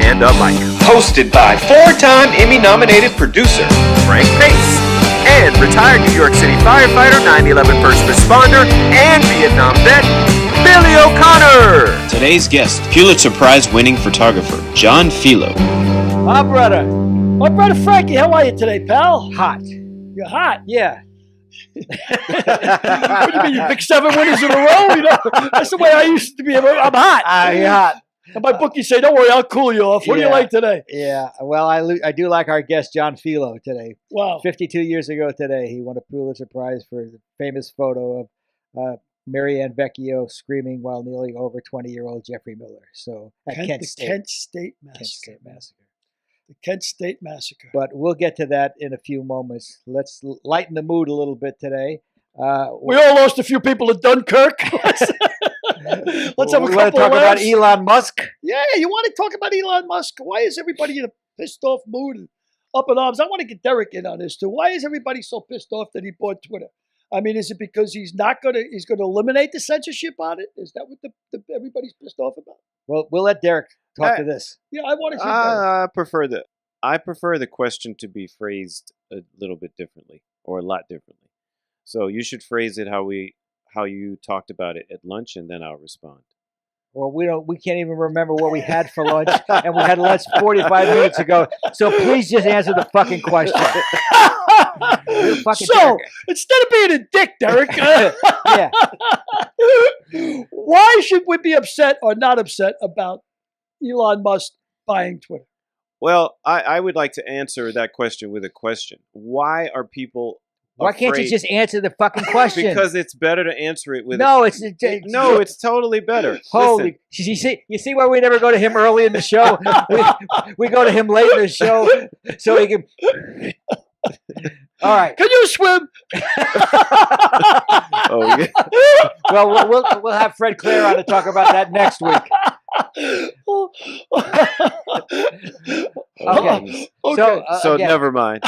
and a mic. Hosted by four-time Emmy-nominated producer Frank Pace and retired New York City firefighter, 9/11 first responder, and Vietnam vet, Billy O'Connor. Today's guest, Pulitzer Prize winning photographer, John Filo. My brother Frankie, how are you today, pal? Hot. You're hot. Yeah. What do you mean, you pick 7 winners in a row? You know, that's the way I used to be. I'm hot. You're hot. And my bookies say, don't worry, I'll cool you off. What do you like today? Yeah. Well, I do like our guest, John Filo, today. Wow. 52 years ago today, he won a Pulitzer Prize for the famous photo of Mary Ann Vecchio screaming while kneeling over 20-year-old Jeffrey Miller. So at Kent State. Kent State Massacre. The Kent State Massacre. But we'll get to that in a few moments. Let's lighten the mood a little bit today. We all lost a few people at Dunkirk. Let's have a couple want to talk about Elon Musk? Yeah, you want to talk about Elon Musk? Why is everybody in a pissed off mood and up in arms? I want to get Derek in on this too. Why is everybody so pissed off that he bought Twitter? I mean, is it because he's going to eliminate the censorship on it? Is that what everybody's pissed off about? Well, we'll let Derek talk to this. Yeah, I want to hear Derek. I prefer the question to be phrased a little bit differently, or a lot differently. So you should phrase it how you talked about it at lunch, and then I'll respond. Well, we can't even remember what we had for lunch, and we had lunch 45 minutes ago. So please just answer the fucking question. So instead of being a dick, Derek, yeah. Why should we be upset or not upset about Elon Musk buying Twitter? Well, I would like to answer that question with a question. Why are people Why can't you just answer the fucking question? Because it's better to answer it with it's totally better. Holy, you see why we never go to him early in the show? we go to him late in the show so he can. All right. Can you swim? Oh yeah. Well, we'll have Fred Clare on to talk about that next week. Okay. So never mind.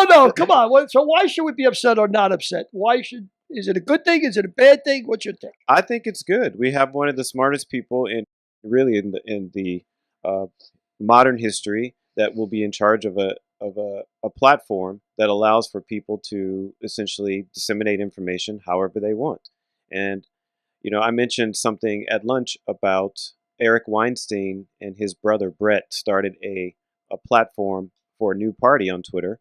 No, come on. So why should we be upset or not upset? Is it a good thing? Is it a bad thing? What's your take? I think it's good. We have one of the smartest people in the modern history that will be in charge of a platform that allows for people to essentially disseminate information however they want. And I mentioned something at lunch about Eric Weinstein and his brother Brett started a platform for a new party on Twitter,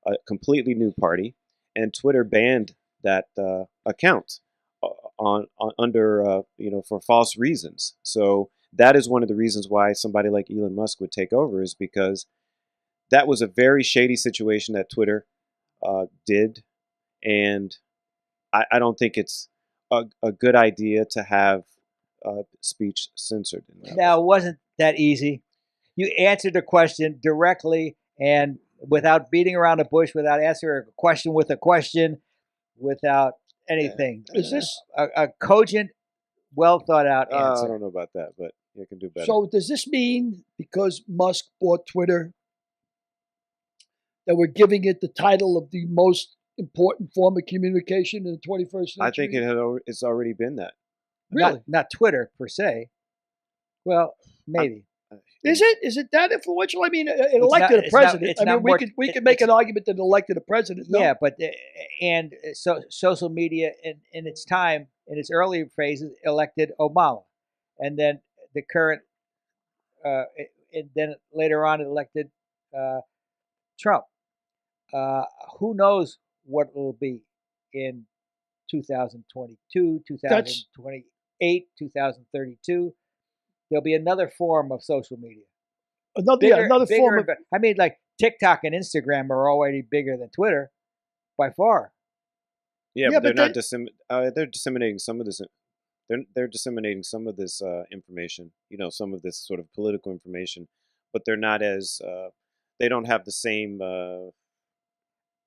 a completely new party, and Twitter banned that account for false reasons. So that is one of the reasons why somebody like Elon Musk would take over, is because that was a very shady situation that Twitter did, and I don't think it's a good idea to have speech censored. Now, it wasn't that easy. You answered the question directly and without beating around the bush, without answering a question with a question, without anything. Is this a cogent, well thought out answer? I don't know about that, but you can do better. So does this mean because Musk bought Twitter that we're giving it the title of the most important form of communication in the 21st century? I think it's already been that. Really? Not Twitter per se. Well, maybe. Is it that influential? I mean, it elected a president. We could make an argument that it elected a president. No? Yeah, but so social media in its time, in its early phases, elected Obama, and then the current, and then later on it elected Trump. Who knows what it will be in 2022, 2028, 2032. There'll be another form of social media. Another form of... I mean, like TikTok and Instagram are already bigger than Twitter by far. Yeah, but they're disseminating some of this. They're disseminating some of this information. Some of this sort of political information, but they're not as. They don't have the same.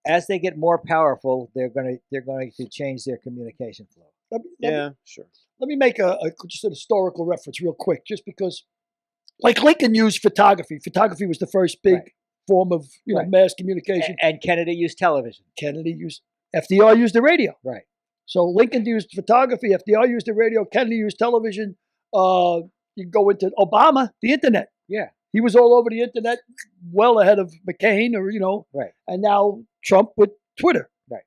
As they get more powerful, they're going to change their communication flow. Sure. Let me make just an historical reference real quick, just because, like Lincoln used photography. Photography was the first big form of mass communication. And Kennedy used television. FDR used the radio. Right. So Lincoln used photography, FDR used the radio, Kennedy used television. You go into Obama, the internet. Yeah. He was all over the internet, well ahead of McCain, or Right. and now Trump with Twitter. Right.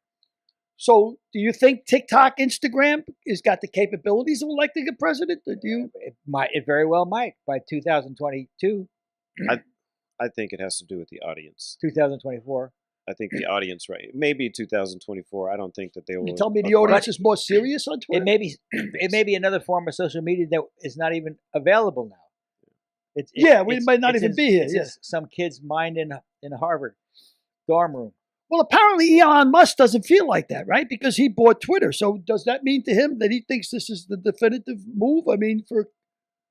So, do you think TikTok, Instagram has got the capabilities of electing a president? Or do you? It very well might by 2022, I think it has to do with the audience. 2024. I think the audience, right? Maybe 2024. I don't think that they will. You tell me the audience is more serious on Twitter. It may be another form of social media that is not even available now. We might not even be here. It's Yeah. in some kid's mind in Harvard dorm room. Well, apparently Elon Musk doesn't feel like that, right? Because he bought Twitter. So does that mean to him that he thinks this is the definitive move? I mean,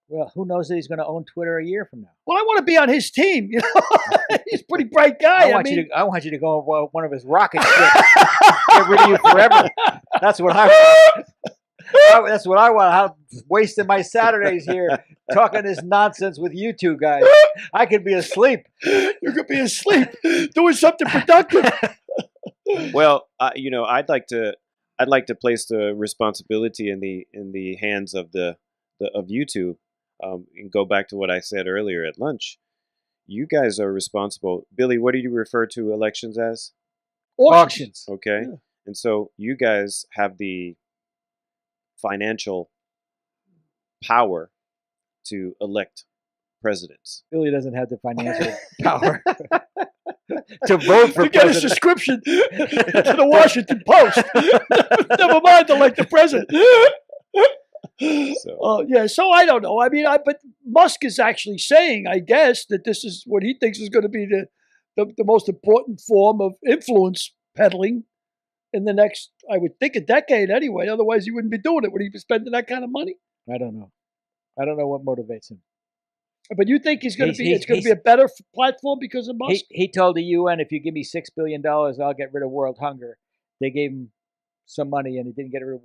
Well, who knows that he's going to own Twitter a year from now? well, I want to be on his team. He's a pretty bright guy. I want you to go on one of his rocket ships. Get rid of you forever. That's what I want. That's what I want. I'm wasting my Saturdays here talking this nonsense with you two guys. I could be asleep. You could be asleep doing something productive. Well, I'd like to place the responsibility in the hands of of you two, and go back to what I said earlier at lunch. You guys are responsible. Billy, what do you refer to elections as? Auctions. Okay, Yeah. and so you guys have the financial power to elect presidents. Billy doesn't have the financial power to vote for To get his president. subscription to the Washington Post. Never mind to elect the president. So Yeah, so I don't know. I mean, but Musk is actually saying, I guess, that this is what he thinks is going to be the most important form of influence peddling in the next, I would think, a decade anyway. Otherwise, he wouldn't be doing it. Would he be spending that kind of money? I don't know. I don't know what motivates him. But you think it's going to He's- be a better platform because of Musk? He told the UN, if you give me $6 billion, I'll get rid of world hunger. They gave him some money, and he didn't get rid of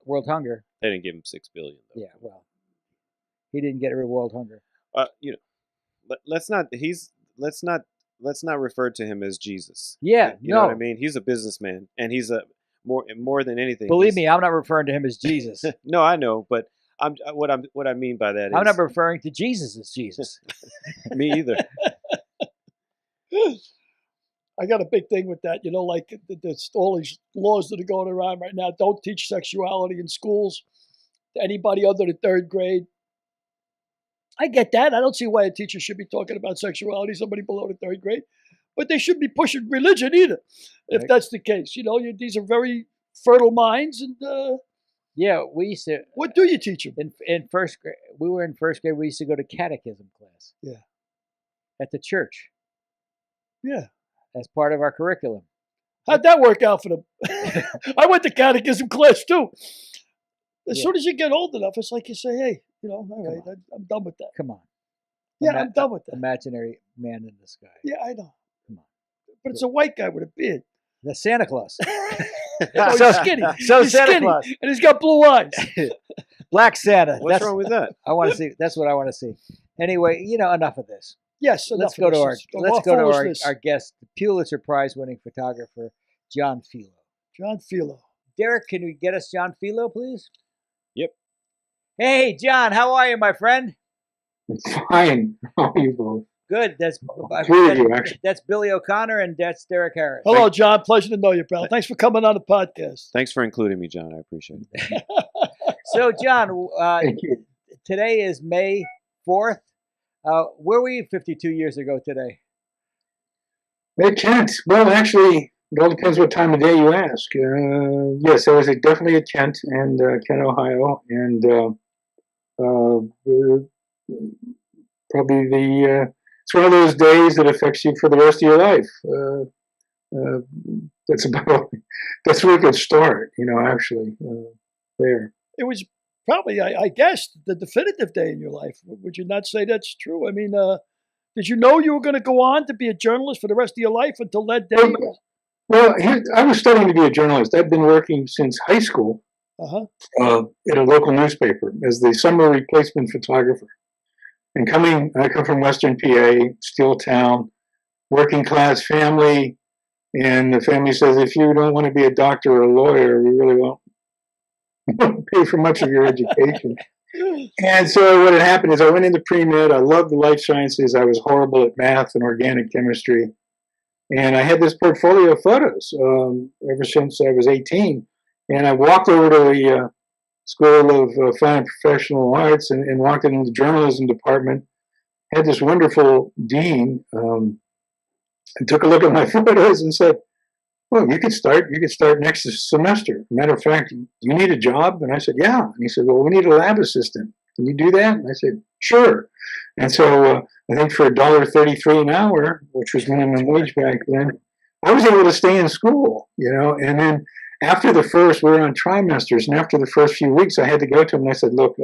world hunger. they didn't give him $6 billion. Though. Yeah, well, he didn't get rid of world hunger. Let's not refer to him as Jesus. Yeah, You know what I mean? He's a businessman, and he's a more than anything. Believe me, I'm not referring to him as Jesus. No, I know, but what I mean by that is I'm not referring to Jesus as Jesus. me either. I got a big thing with that. Like there's all these laws that are going around right now. Don't teach sexuality in schools to anybody under the third grade. I get that. I don't see why a teacher should be talking about sexuality, somebody below the third grade. But they shouldn't be pushing religion either, if Right. that's the case. These are very fertile minds. And Yeah, we used to what do you teach them? in first grade. We were in first grade. We used to go to catechism class. Yeah. At the church Yeah. as part of our curriculum. How'd that work out for them? I went to catechism class too. As Yeah. soon as you get old enough, it's like you say, hey, all right, on. I'm done with that. Come on. Yeah, I'm done with that. Imaginary man in the sky. Yeah, I know. Come on. But it's a white guy with a beard. The Santa Claus. Oh, So- he's skinny. so He's Santa skinny, Claus. and he's got blue eyes. Black Santa. What's That's wrong with that? I want to see. That's what I want to see. Anyway, enough of this. Yes, Let's enough go of to this. let's go to foolishness. our guest, the Pulitzer Prize winning photographer, John Filo. John Filo. Derek, can we get us John Filo, please? Yep. Hey, John, how are you, my friend? Fine. How are you both? Good. That's Three of you, actually. That's Billy O'Connor, and that's Derek Harris. Hello, John. Pleasure to know you, pal. Thanks for coming on the podcast. Thanks for including me, John. I appreciate it. So, John, Thank you. today is May 4th. Where were you 52 years ago today? May 10th. Well, actually, it all depends what time of day you ask. Yes, there was definitely a tent in Kent, Ohio, and probably it's one of those days that affects you for the rest of your life. That's where it could start, actually, there. It was probably, I guess, the definitive day in your life. Would you not say that's true? I mean, did you know you were going to go on to be a journalist for the rest of your life until that day? Well, I was studying to be a journalist. I've been working since high school at a local newspaper as the summer replacement photographer. And I come from Western PA, steel town, working class family. And the family says, if you don't want to be a doctor or a lawyer, we really won't pay for much of your education. And so what had happened is I went into pre-med. I loved the life sciences. I was horrible at math and organic chemistry. And I had this portfolio of photos ever since I was 18. And I walked over to the School of Fine and Professional Arts and walked into the journalism department. Had this wonderful dean and took a look at my photos and said, "Well, you could start next semester. Matter of fact, you need a job?" And I said, "Yeah." And he said, "Well, we need a lab assistant. Can you do that?" And I said, "Sure." And so I think for $1.33 an hour, which was minimum wage back then, I was able to stay in school, And then after the first, we were on trimesters, and after the first few weeks, I had to go to him and I said, "Look,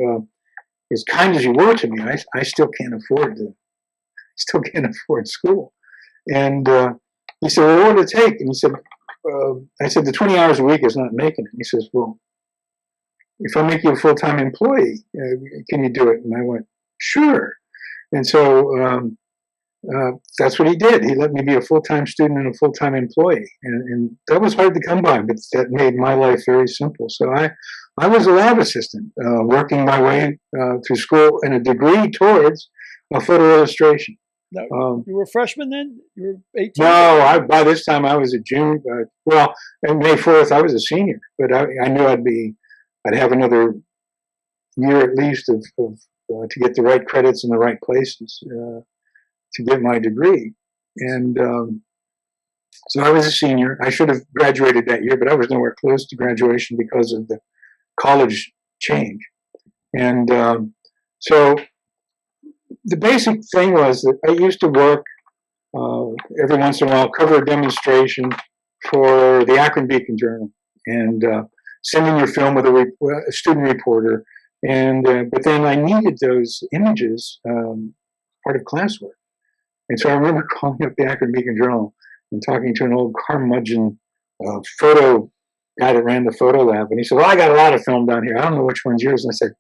as kind as you were to me, I still can't afford school." And he said, "Well, what would it take?" And he said, I said, "The 20 hours a week is not making it." He says, "Well, if I make you a full-time employee, can you do it?" And I went, "Sure." And so that's what he did. He let me be a full-time student and a full-time employee. And that was hard to come by, but that made my life very simple. So I was a lab assistant, working my way through school and a degree towards photo illustration. Now, you were a freshman then? You were 18? No, by this time I was a junior. Well, on May 4th, I was a senior, but I knew I'd have another year at least of to get the right credits in the right places to get my degree. And so I was a senior. I should have graduated that year, but I was nowhere close to graduation because of the college change. And so the basic thing was that I used to work every once in a while, cover a demonstration for the Akron Beacon Journal, and send in your film with a student reporter. And but then I needed those images part of classwork. And so I remember calling up the Akron Beacon Journal and talking to an old curmudgeon photo guy that ran the photo lab. And he said, "Well, I got a lot of film down here. I don't know which one's yours." And I said,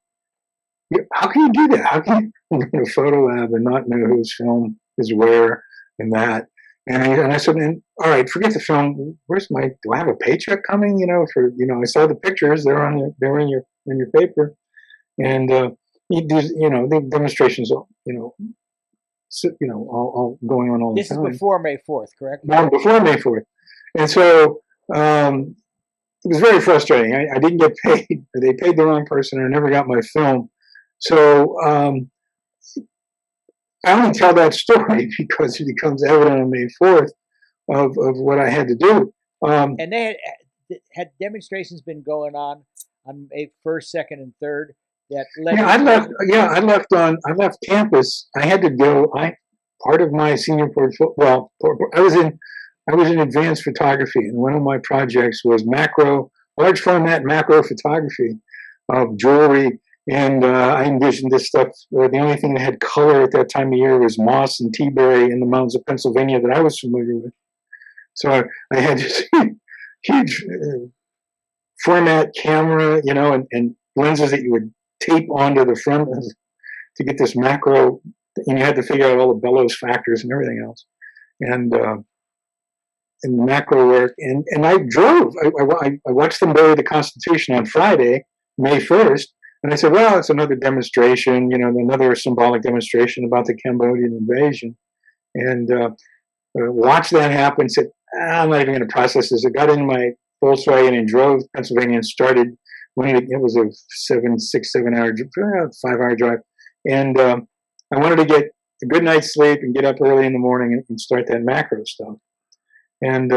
"How can you do that? How can you run a photo lab and not know whose film is where and that?" And I said, "All right, forget the film. Do I have a paycheck coming? I saw the pictures. They were in your paper. And the demonstrations, all going on all the time." This is before May 4th, correct? No, before May 4th. And so it was very frustrating. I didn't get paid. They paid the wrong person, and I never got my film. So I only tell that story because it becomes evident on May 4th of what I had to do. And they had demonstrations been going on May 1st, 2nd, and 3rd. That led I left campus. I had to go. Part of my senior portfolio. Well, I was in advanced photography, and one of my projects was large format macro photography of jewelry. And I envisioned this stuff. The only thing that had color at that time of year was moss and teaberry in the mountains of Pennsylvania that I was familiar with. So I had this huge format camera, and lenses that you would tape onto the front to get this macro, and you had to figure out all the bellows factors and everything else, and macro work. And I drove. I watched them bury the Constitution on Friday, May 1st, and I said, "Well, it's another demonstration, another symbolic demonstration about the Cambodian invasion," and watched that happen. Said, "I'm not even going to process this." I got in my Volkswagen and drove Pennsylvania and started. It was a 5-hour drive. And I wanted to get a good night's sleep and get up early in the morning and start that macro stuff. And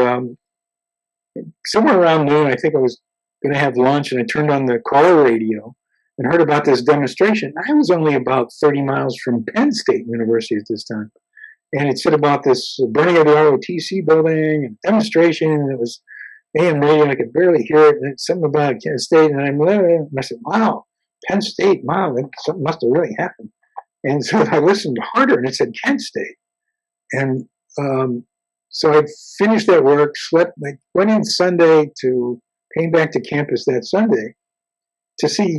somewhere around noon, I think I was going to have lunch, and I turned on the car radio and heard about this demonstration. I was only about 30 miles from Penn State University at this time. And it said about this burning of the ROTC building and demonstration, and it was AM radio, and I could barely hear it, and it's something about Penn State, and I said, "Wow, Penn State, wow, something must have really happened." And so I listened harder, and it said Kent State. And so I finished that work, slept, I went in Sunday came back to campus that Sunday to see,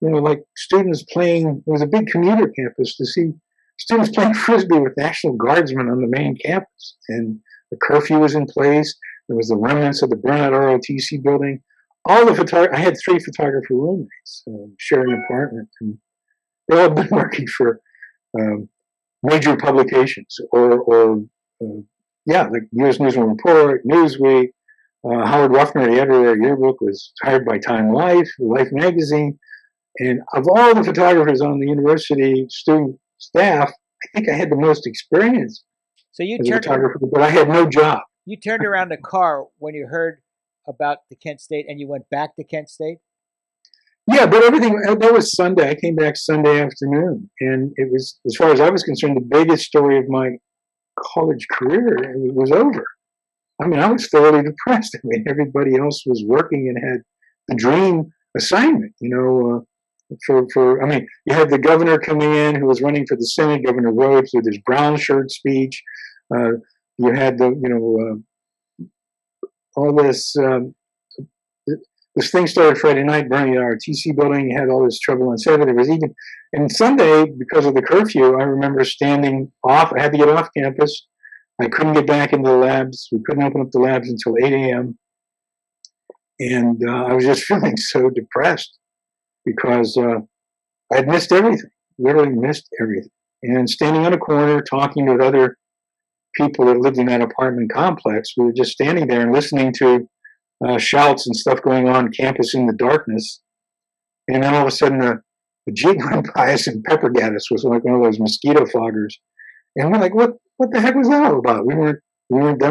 like students playing. It was a big commuter campus, to see students playing Frisbee with National Guardsmen on the main campus. And the curfew was in place. There was the remnants of the burnout ROTC building. all the I had 3 photographer roommates, sharing an apartment, and they all been working for major publications, or like U.S. News and Report, Newsweek. Howard Ruffner, the editor of Yearbook, was hired by Time Life, Life magazine, and of all the photographers on the university student staff, I think I had the most experience So you as a turned photographer, but I had no job. you turned around the car when you heard about the Kent State, and you went back to Kent State. Yeah, but everything, that was Sunday. I came back Sunday afternoon, and it was, as far as I was concerned, the biggest story of my college career. It was over. I mean, I was thoroughly depressed. I mean, everybody else was working and had the dream assignment, I mean, you had the governor coming in who was running for the Senate, Governor Rhodes, with his brown shirt speech. You had all this, this thing started Friday night, burning the ROTC building. You had all this trouble on Saturday. There was even, and Sunday, because of the curfew, I remember standing off. I had to get off campus. I couldn't get back into the labs. We couldn't open up the labs until 8 a.m. And I was just feeling so depressed because I had missed everything, literally missed everything. And standing on a corner, talking with other people that lived in that apartment complex, we were just standing there and listening to shouts and stuff going on campus in the darkness. And then all of a sudden, a jeep went by us and pepper gat us with like one of those mosquito foggers. And we're like, what the heck was that all about? We weren't, we weren't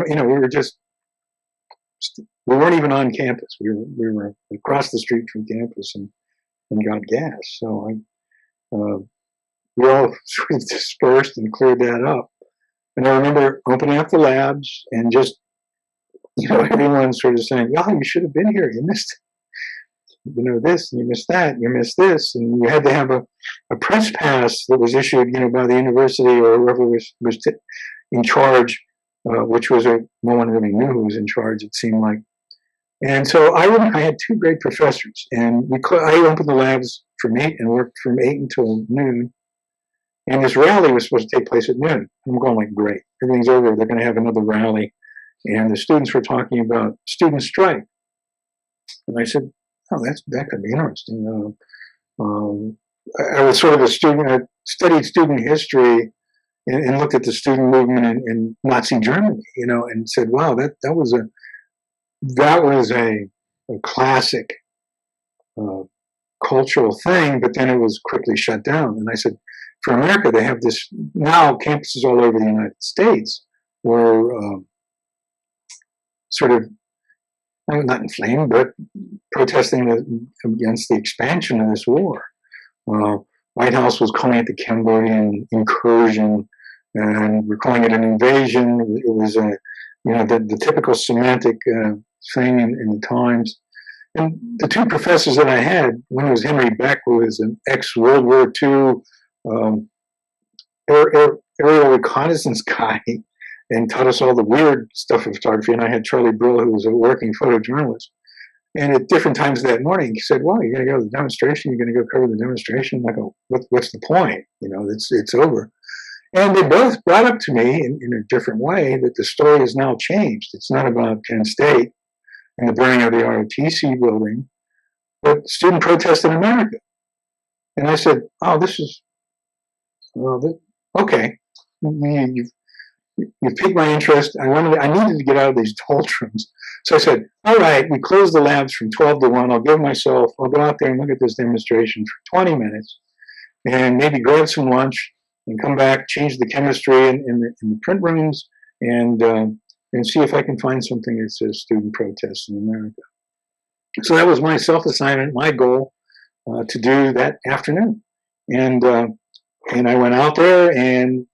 even on campus. We were across the street from campus and got gas. So we all sort of dispersed and cleared that up. And I remember opening up the labs and just, everyone sort of saying, "Oh, you should have been here. You missed, this, and you missed that, and you missed this." And you had to have a press pass that was issued, by the university or whoever was in charge, which was no one really knew who was in charge, it seemed like. And so I had 2 great professors, and I opened the labs from 8 and worked from 8 until noon. And this rally was supposed to take place at noon. I'm going like, great, everything's over. They're going to have another rally. And the students were talking about student strike. And I said, oh, that could be interesting. I was sort of a student, I studied student history and looked at the student movement in Nazi Germany, and said, wow, that was a classic cultural thing, but then it was quickly shut down. And I said, for America, they have this, now campuses all over the United States were sort of, not inflamed, but protesting against the expansion of this war. White House was calling it the Cambodian incursion, and we're calling it an invasion. It was the typical semantic thing in the Times. And the 2 professors that I had, one was Henry Beck, who was an ex-World War II aerial reconnaissance guy and taught us all the weird stuff of photography. And I had Charlie Brill, who was a working photojournalist. And at different times that morning, he said, well, you're going to go to the demonstration? You're going to go cover the demonstration? I go, what's the point? It's over. And they both brought up to me in a different way that the story has now changed. It's not about Kent State and the burning of the ROTC building, but student protest in America. And I said, oh, this is, okay. You've piqued my interest. I needed to get out of these doldrums. So I said, all right, we closed the labs from 12 to 1. I'll go out there and look at this demonstration for 20 minutes and maybe grab some lunch and come back, change the chemistry in the print rooms and see if I can find something that says student protests in America. So that was my self-assignment, my goal to do that afternoon. And I went out there and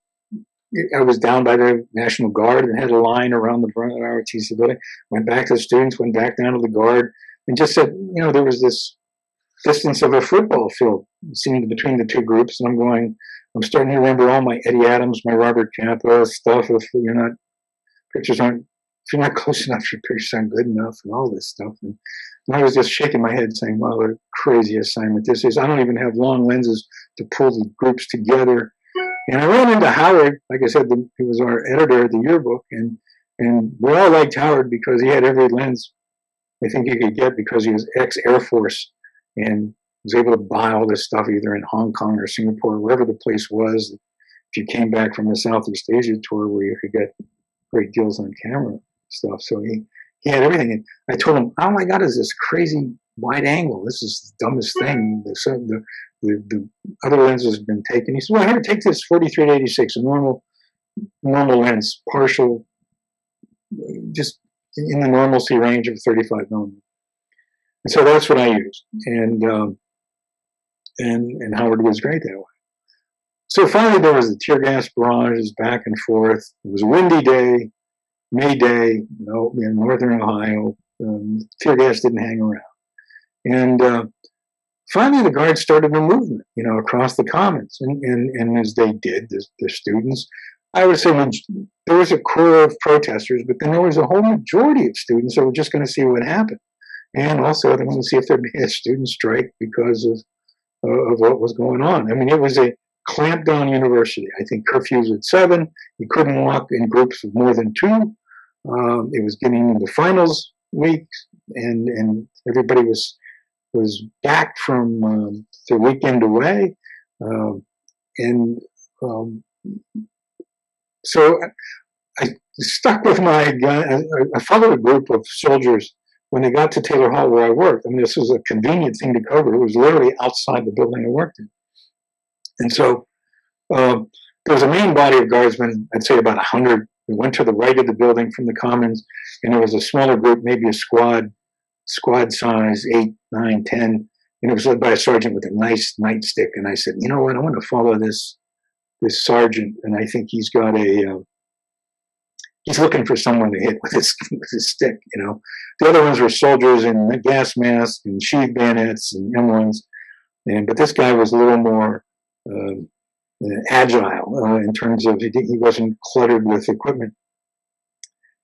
I was down by the National Guard and had a line around the front of the ROTC building. Went back to the students, went back down to the Guard, and just said, there was this distance of a football field seemed between the 2 groups. And I'm starting to remember all my Eddie Adams, my Robert Capa stuff. If you're not close enough, your pictures aren't good enough, and all this stuff. And I was just shaking my head, saying, "Wow, what a crazy assignment this is! I don't even have long lenses to pull the groups together." And I ran into Howard, like I said, he was our editor of the yearbook, and we all liked Howard because he had every lens I think you could get because he was ex-Air Force and was able to buy all this stuff either in Hong Kong or Singapore, wherever the place was. If you came back from the Southeast Asia tour where you could get great deals on camera stuff. So he had everything. And I told him, all I got is this crazy wide angle. This is the dumbest thing. The other lenses have been taken. He said, well, here, take this 43 to 86, a normal lens, partial, just in the normalcy range of 35 millimeter. And so that's what I used. And Howard was great that way. So finally there was the tear gas barrages back and forth. It was a windy day, May day, in northern Ohio. Tear gas didn't hang around. And finally the guards started a movement, across the commons. And as they did, the students, I would say there was a core of protesters, but then there was a whole majority of students that were just going to see what happened. And also they wanted to see if there'd be a student strike because of what was going on. I mean, it was a clamped down university. I think curfews at 7. You couldn't walk in groups of more than 2. It was getting into finals week, and everybody was back from the weekend away. So I stuck with my gun. I followed a group of soldiers when they got to Taylor Hall where I worked. I mean, this was a convenient thing to cover. It was literally outside the building I worked in. And so there was a main body of guardsmen, I'd say about 100. They went to the right of the building from the commons, and there was a smaller group, maybe a squad size, 8, 9, 10, and it was led by a sergeant with a nice nightstick. And I said, you know what, I want to follow this sergeant, and I think he's got he's looking for someone to hit with his stick, The other ones were soldiers in gas masks and sheath bayonets and M1s, but this guy was a little more agile in terms of he wasn't cluttered with equipment.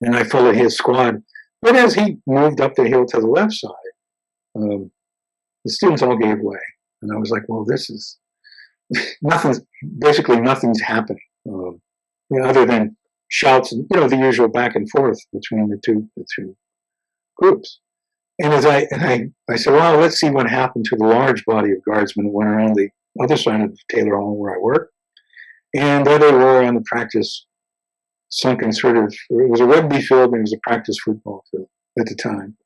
And I followed his squad. But as he moved up the hill to the left side, the students all gave way. And I was like, well, this is nothing's happening, other than shouts and, the usual back and forth between the two groups. And as I said, well, let's see what happened to the large body of guardsmen that went around the other side of Taylor Hall where I work. And there they were on the practice sunken sort of, it was a rugby field and it was a practice football field at the time.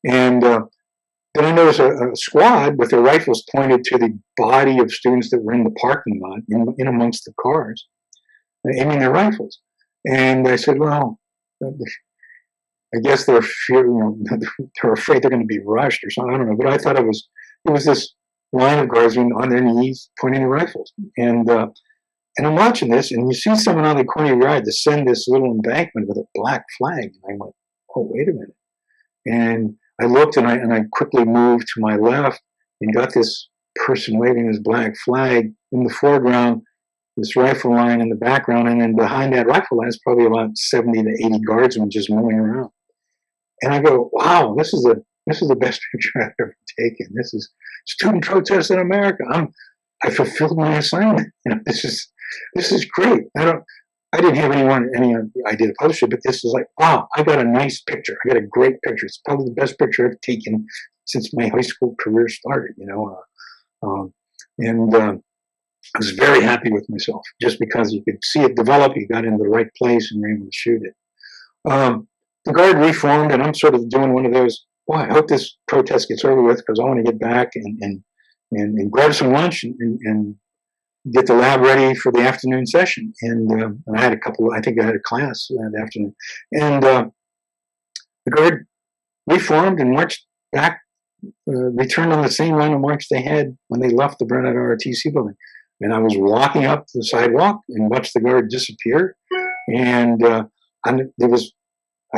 And then I noticed a squad with their rifles pointed to the body of students that were in the parking lot, in amongst the cars, aiming their rifles. And I said, well, I guess they're afraid they're going to be rushed or something. I don't know. But I thought it was this line of guardsmen on their knees pointing their rifles. And I'm watching this, and you see someone on the corner of your eye descend this little embankment with a black flag. And I went, oh, wait a minute. And I looked, and I quickly moved to my left and got this person waving his black flag in the foreground, this rifle line in the background, and then behind that rifle line is probably about 70 to 80 guardsmen just milling around. And I go, wow, this is the best picture I've ever taken. This is student protest in America. I fulfilled my assignment. This is great. I didn't have any idea to publish it, but this was like, wow, I got a nice picture. I got a great picture. It's probably the best picture I've taken since my high school career started, I was very happy with myself just because you could see it develop. You got into the right place and were able to shoot it. The guard reformed, and I'm sort of doing one of those, I hope this protest gets over with because I want to get back and grab some lunch and get the lab ready for the afternoon session. And I had I think I had a class that afternoon. And the guard reformed and marched back, returned on the same line of march they had when they left the Burnett ROTC building. And I was walking up the sidewalk and watched the guard disappear. And I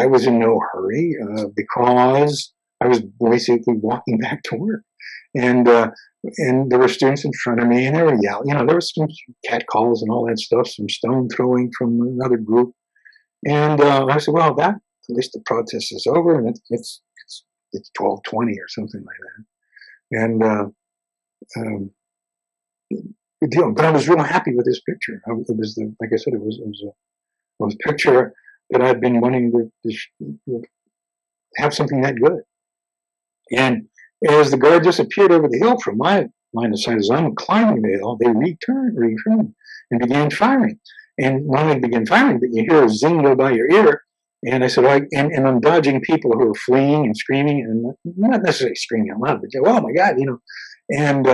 was in no hurry because I was basically walking back to work. And there were students in front of me, and they were yelling. There was some cat calls and all that stuff, some stone throwing from another group. And I said, well, at least the protest is over, and it's 12:20 or something like that. And but I was real happy with this picture. It was like I said, it was a picture that I'd been wanting to have something that good. And as the guard disappeared over the hill from my line of sight, as I'm climbing the hill, they returned, and began firing. And not only began firing, but you hear a zing go by your ear. And I said, and I'm dodging people who are fleeing and screaming, and not necessarily screaming out loud, but oh my God, and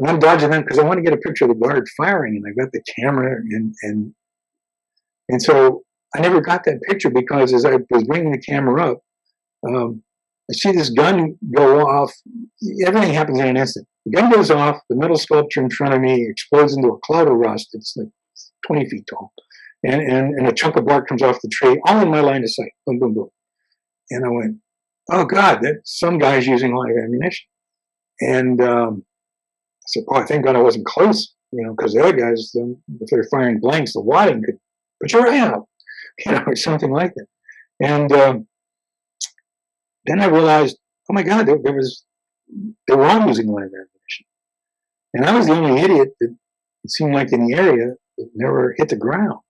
I'm dodging them because I want to get a picture of the guard firing, and I got the camera, and so I never got that picture because as I was bringing the camera up, I see this gun go off. Everything happens in an instant. The gun goes off. The metal sculpture in front of me explodes into a cloud of rust. It's like 20 feet tall. And a chunk of bark comes off the tree, all in my line of sight. Boom, boom, boom. And I went, oh, God, that some guy's using live ammunition. And I said, oh, thank God I wasn't close, because the other guys, if they're firing blanks, the wadding could put your eye out, or something like that. And then I realized, oh my God, they were all using live ammunition. And I was the only idiot that it seemed like in the area that never hit the ground.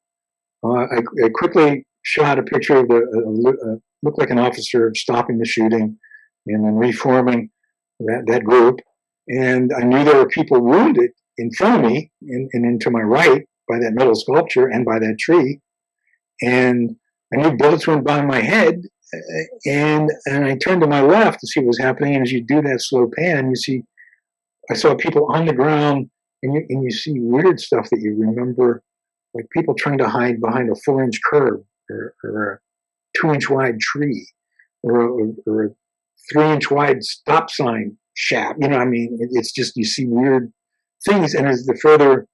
I quickly shot a picture of looked like an officer stopping the shooting and then reforming that group. And I knew there were people wounded in front of me and into my right by that metal sculpture and by that tree. And I knew bullets went by my head. And I turned to my left to see what was happening. And as you do that slow pan, I saw people on the ground, and you see weird stuff that you remember, like people trying to hide behind a 4-inch curb or a 2-inch wide tree or a 3-inch wide stop sign shaft. It's just, you see weird things. And as the further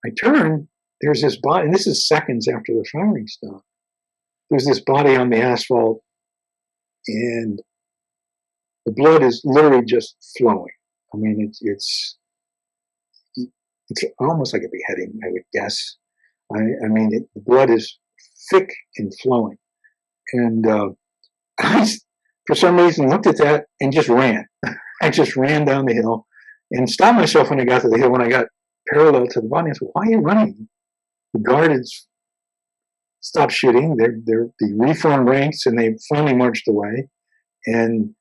I turn, there's this body, and this is seconds after the firing stopped. There's this body on the asphalt, and the blood is literally just flowing. It's almost like a beheading, I would guess. The blood is thick and flowing. And I, for some reason, looked at that and just ran. I just ran down the hill and stopped myself when I got to the hill. When I got parallel to the body, I said, why are you running? The guard had stopped shooting. They're the reformed ranks, and they finally marched away. And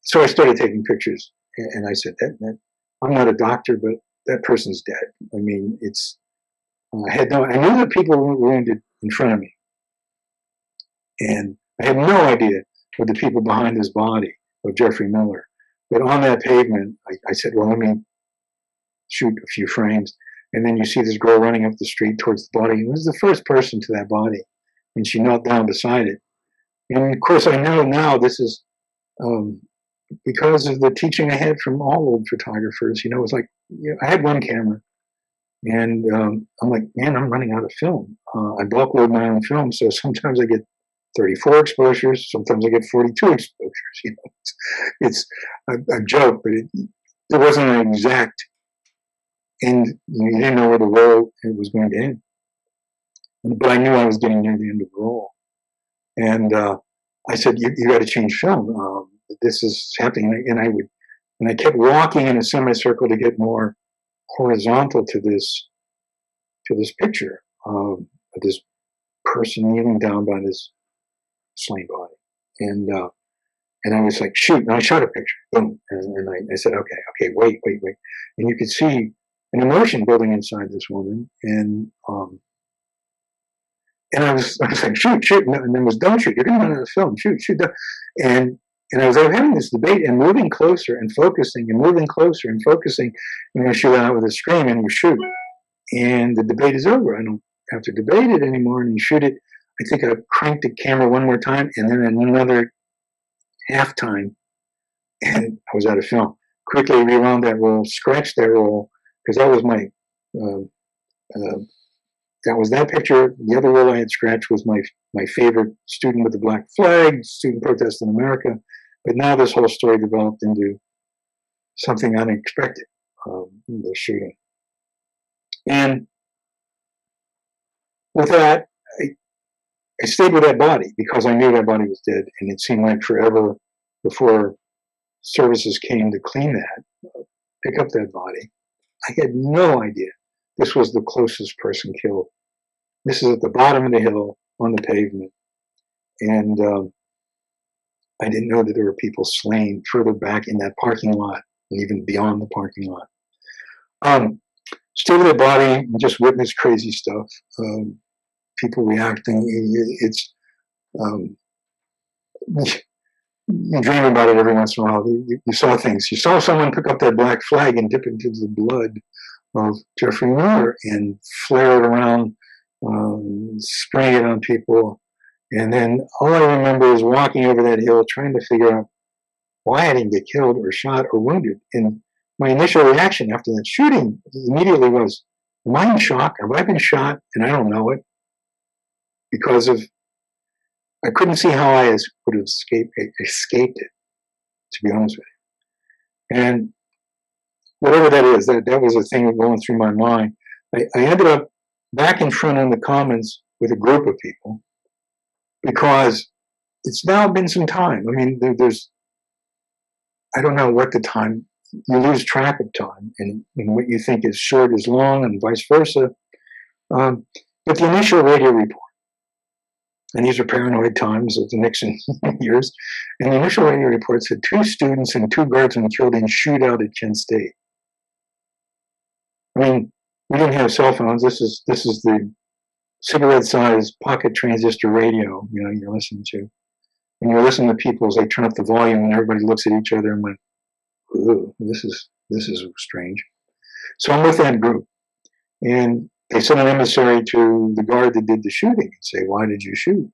so I started taking pictures, and I said, I'm not a doctor, but that person's dead. I knew that people were wounded in front of me, and I had no idea what the people behind this body of Jeffrey Miller. But on that pavement, I said, well, let me shoot a few frames. And then you see this girl running up the street towards the body. It was the first person to that body, and she knelt down beside it. And of course, I know now this is because of the teaching I had from all old photographers. It was like, I had one camera, and I'm like, man, I'm running out of film. I bulk load my own film, so sometimes I get 34 exposures, sometimes I get 42 exposures. It's a joke, but it wasn't an exact end. You didn't know where the roll it was going to end, but I knew I was getting near the end of the roll. And I said, you got to change film. This is happening. And I kept walking in a semicircle to get more horizontal to this picture of this person kneeling down by this slain body. And I was like, shoot. And I shot a picture. Boom. And I said, okay, wait. And you could see an emotion building inside this woman. And I was like, shoot. And then was, don't shoot. You're going to run out of film. Shoot. And I was having this debate and moving closer and focusing and moving closer and focusing. And I shoot out with a scream and you shoot. And the debate is over. I don't have to debate it anymore. And you shoot it. I think I cranked the camera one more time and then another half time. And I was out of film. Quickly rewound that roll, scratched that roll, because that was my that was that picture. The other roll I had scratched was my favorite student with the black flag, student protest in America. But now this whole story developed into something unexpected, the shooting. And with that, I stayed with that body because I knew that body was dead, and it seemed like forever before services came to clean that, pick up that body. I had no idea this was the closest person killed. This is at the bottom of the hill on the pavement. And I didn't know that there were people slain further back in that parking lot and even beyond the parking lot. Still to the body, just witnessed crazy stuff. People reacting. It's you dream about it every once in a while. You saw things. You saw someone pick up that black flag and dip it into the blood of Jeffrey Moore and flare it around, spraying it on people. And then all I remember is walking over that hill trying to figure out why I didn't get killed or shot or wounded. And my initial reaction after that shooting immediately was, am I in shock? Have I been shot and I don't know it? Because I couldn't see how I would have escaped it, to be honest with you. And whatever that is, that was a thing going through my mind. I ended up back in front in the Commons with a group of people because it's now been some time. I mean, there's, I don't know what the time, you lose track of time, and what you think is short is long and vice versa. But the initial radio report, and these are paranoid times of the Nixon years, and the initial radio report said 2 students and 2 guardsmen killed in shootout at Kent State. I mean, we didn't have cell phones. This is the cigarette-sized pocket transistor radio, you're listening to. And you're listening to people as they turn up the volume, and everybody looks at each other and went, ooh, this is strange. So I'm with that group. And they sent an emissary to the guard that did the shooting and say, why did you shoot?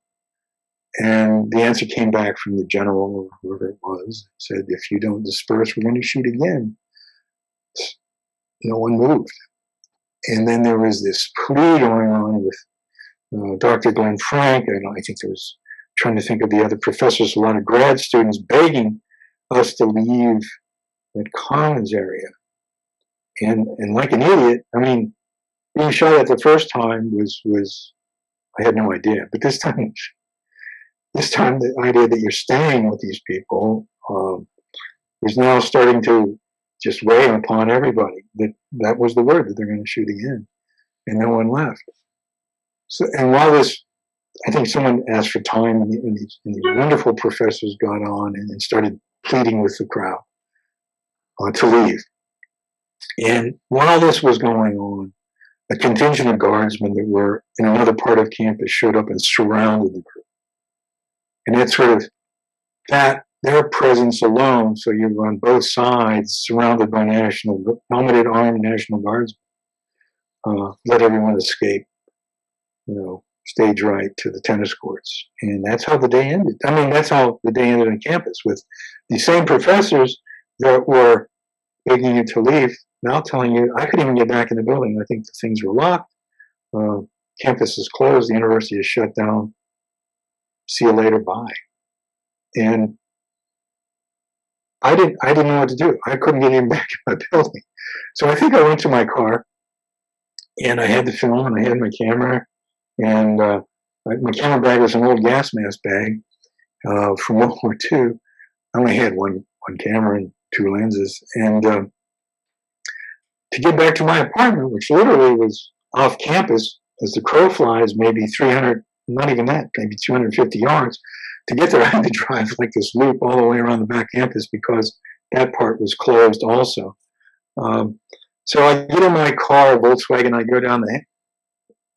And the answer came back from the general or whoever it was, said, if you don't disperse, we're going to shoot again. No one moved. And then there was this plea going on with Dr. Glenn Frank, and I think there was, trying to think of the other professors, a lot of grad students begging us to leave that Commons area. And like an idiot, I mean, being shot at the first time was I had no idea. But this time the idea that you're staying with these people is now starting to just weigh upon everybody. That was the word, that they're going to shoot again, and no one left. So, and while this, I think someone asked for time, and these wonderful professors got on and started pleading with the crowd to leave. And while this was going on, a contingent of guardsmen that were in another part of campus showed up and surrounded the group. And it's sort of their presence alone, so you're on both sides, surrounded by helmeted armed National Guardsmen, let everyone escape, stage right to the tennis courts. And that's how the day ended. I mean, that's how the day ended on campus, with the same professors that were begging you to leave now telling you, I couldn't even get back in the building. I think the things were locked. Campus is closed. The university is shut down. See you later. Bye. And I didn't know what to do. I couldn't get even back in my building. So I think I went to my car, and I had the film, and I had my camera, and my camera bag was an old gas mask bag from World War II. I only had one camera and 2 lenses. And to get back to my apartment, which literally was off campus, as the crow flies, maybe 300, not even that, maybe 250 yards, to get there, I had to drive like this loop all the way around the back campus because that part was closed also. So I get in my car, Volkswagen, I go down the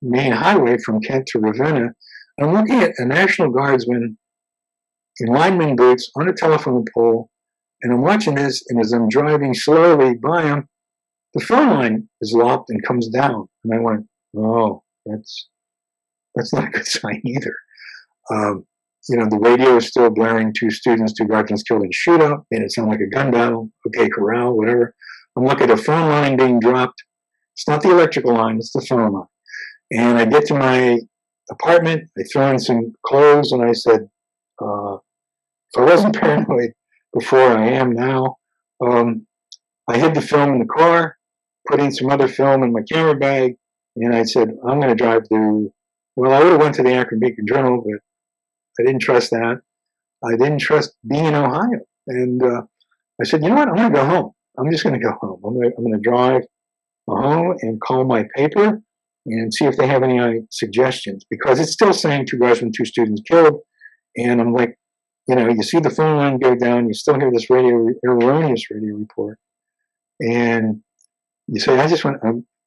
main highway from Kent to Ravenna, and I'm looking at a National Guardsman in lineman boots on a telephone pole, and I'm watching this, and as I'm driving slowly by him, the phone line is locked and comes down. And I went, oh, that's not a good sign either. The radio is still blaring, 2 students, 2 guardsmen killed in shootout, made it sound like a gun battle. Okay, corral, whatever. I'm looking at a phone line being dropped. It's not the electrical line, it's the phone line. And I get to my apartment, I throw in some clothes, and I said, if I wasn't paranoid before, I am now. I hid the film in the car, put in some other film in my camera bag, and I said, I'm going to drive to, I would have went to the Akron Beacon Journal, but I didn't trust that. I didn't trust being in Ohio. And I said, you know what, I'm going to go home. I'm just going to go home. I'm going to drive home and call my paper and see if they have any suggestions, because it's still saying 2 guardsmen, 2 students killed. And I'm like, you see the phone line go down, you still hear this erroneous radio report, and you say, I just want,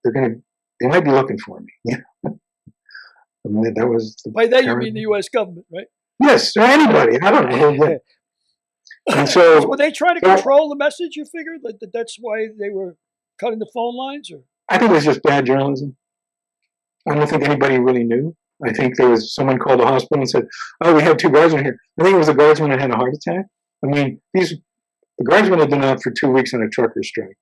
they might be looking for me. Yeah. I mean, that was by that you mean the U.S. government, right? Yes, or anybody. I don't know. And so, were they trying to control the message? You figured that's why they were cutting the phone lines, or I think it was just bad journalism. I don't think anybody really knew. I think there was someone called the hospital and said, "Oh, we have 2 guardsmen here." I think it was a guardsman that had a heart attack. I mean, the guardsmen had been out for 2 weeks on a trucker strike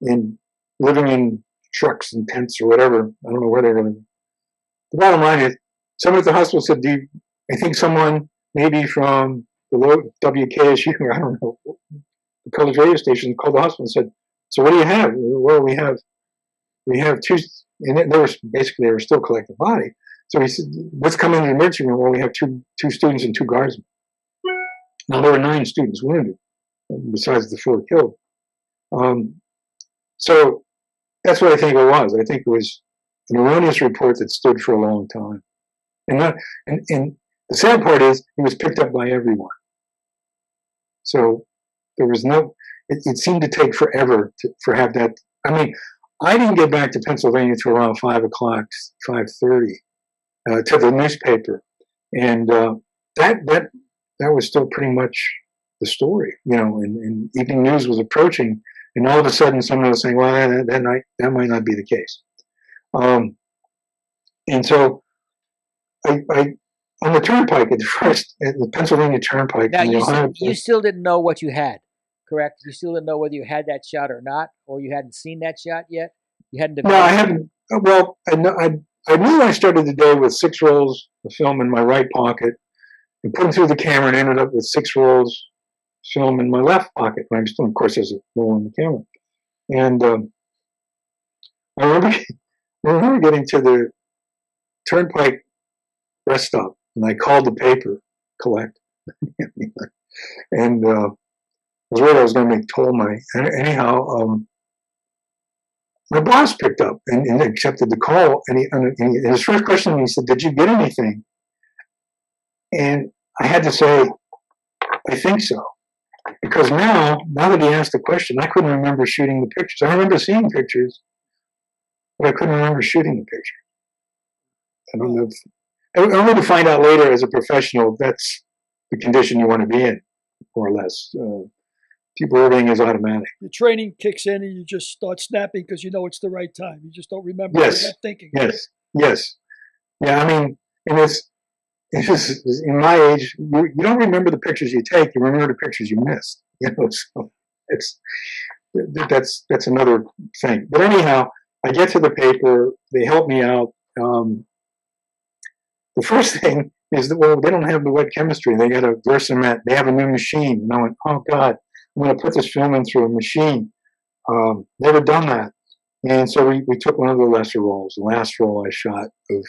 and living in trucks and tents or whatever. I don't know where they were living. The bottom line is, someone at the hospital said, I think someone maybe from the WKSU, or I don't know, the college radio station called the hospital and said, so what do you have? Well, we have 2, and they were still collecting body. So he said, what's coming in the emergency room? Well, we have two students and 2 guardsmen. Now, there were 9 students wounded, besides the 4 killed. So that's what I think it was. I think it was an erroneous report that stood for a long time. And the sad part is, it was picked up by everyone. So there was it seemed to take forever for have that. I mean, I didn't get back to Pennsylvania till around 5 o'clock, 5:30, to the newspaper. And that was still pretty much the story, and evening news was approaching, and all of a sudden someone was saying, well, that might not be the case. And so I on the turnpike at the Pennsylvania Turnpike. Now, you still didn't know what you had, correct? You still didn't know whether you had that shot or not, or you hadn't seen that shot yet? You hadn't. No, I hadn't. Well, I knew I started the day with 6 rolls of film in my right pocket and put them through the camera and ended up with 6 rolls of film in my left pocket. I'm still, of course, there's a roll in the camera. And I remember getting to the Turnpike rest stop, and I called the paper collect, and I was worried I was going to make toll money. Anyhow, my boss picked up and accepted the call, and his first question, he said, "Did you get anything?" And I had to say, "I think so," because now that he asked the question, I couldn't remember shooting the pictures. I remember seeing pictures, but I couldn't remember shooting the picture. I don't know. I'm going to find out later as a professional that's the condition you want to be in, more or less. People, everything is automatic. The training kicks in and you just start snapping because you know it's the right time. You just don't remember. Yes. You're not thinking. Yes. Yeah, I mean, it's in my age, you don't remember the pictures you take, you remember the pictures you missed. So that's another thing. But anyhow, I get to the paper, they help me out. The first thing is that, well, they don't have the wet chemistry. They got a Versamet. They have a new machine. And I went, oh, God, I'm going to put this film in through a machine. Never done that. And so we took one of the lesser roles, the last role I shot of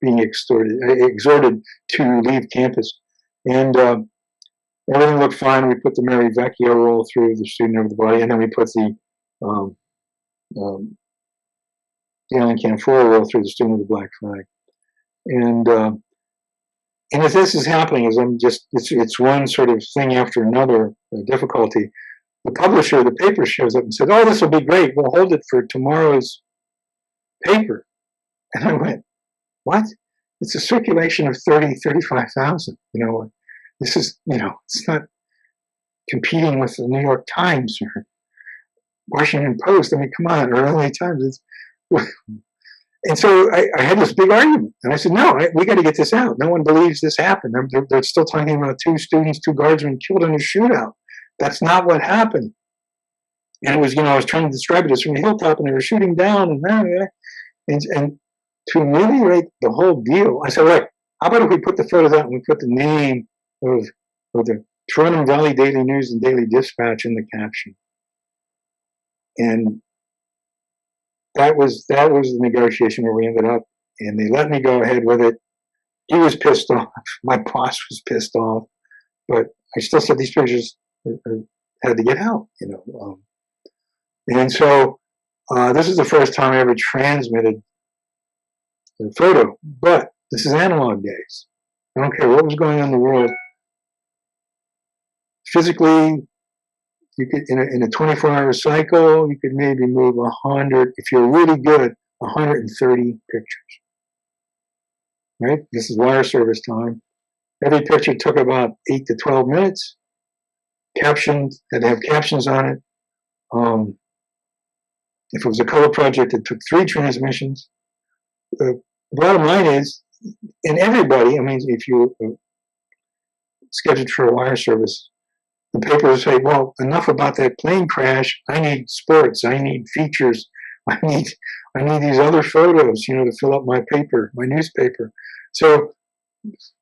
being exhorted to leave campus. And everything looked fine. We put the Mary Vecchio roll through the student over the body, and then we put the Alien Camphora roll through the student with the black flag. And as this is happening, as it's one sort of thing after another, difficulty. The publisher of the paper shows up and said, "Oh, this will be great. We'll hold it for tomorrow's paper." And I went, "What? It's a circulation of 35,000. This is, it's not competing with the New York Times or Washington Post. I mean, come on, or LA Times." And so I had this big argument, and I said, "No, we got to get this out. No one believes this happened. They're still talking about 2 students, 2 guardsmen killed in a shootout. That's not what happened." And it was, I was trying to describe it as from the hilltop, and they were shooting down, and to ameliorate the whole deal, I said, "Look, how about if we put the photos out and we put the name of the Toronto Valley Daily News and Daily Dispatch in the caption?" And that was the negotiation where we ended up, and they let me go ahead with it. He was pissed off. My boss was pissed off, but I still said these pictures had to get out, And so this is the first time I ever transmitted a photo, but this is analog days. I don't care what was going on in the world. Physically, you could in a 24-hour cycle, you could maybe move 100, if you're really good, 130 pictures. Right? This is wire service time. Every picture took about 8 to 12 minutes. Captions, had to have captions on it. If it was a color project, it took 3 transmissions. The bottom line is, and everybody, I mean, if you scheduled for a wire service, the papers say, well, enough about that plane crash. I need sports. I need features. I need these other photos, to fill up my paper, my newspaper. So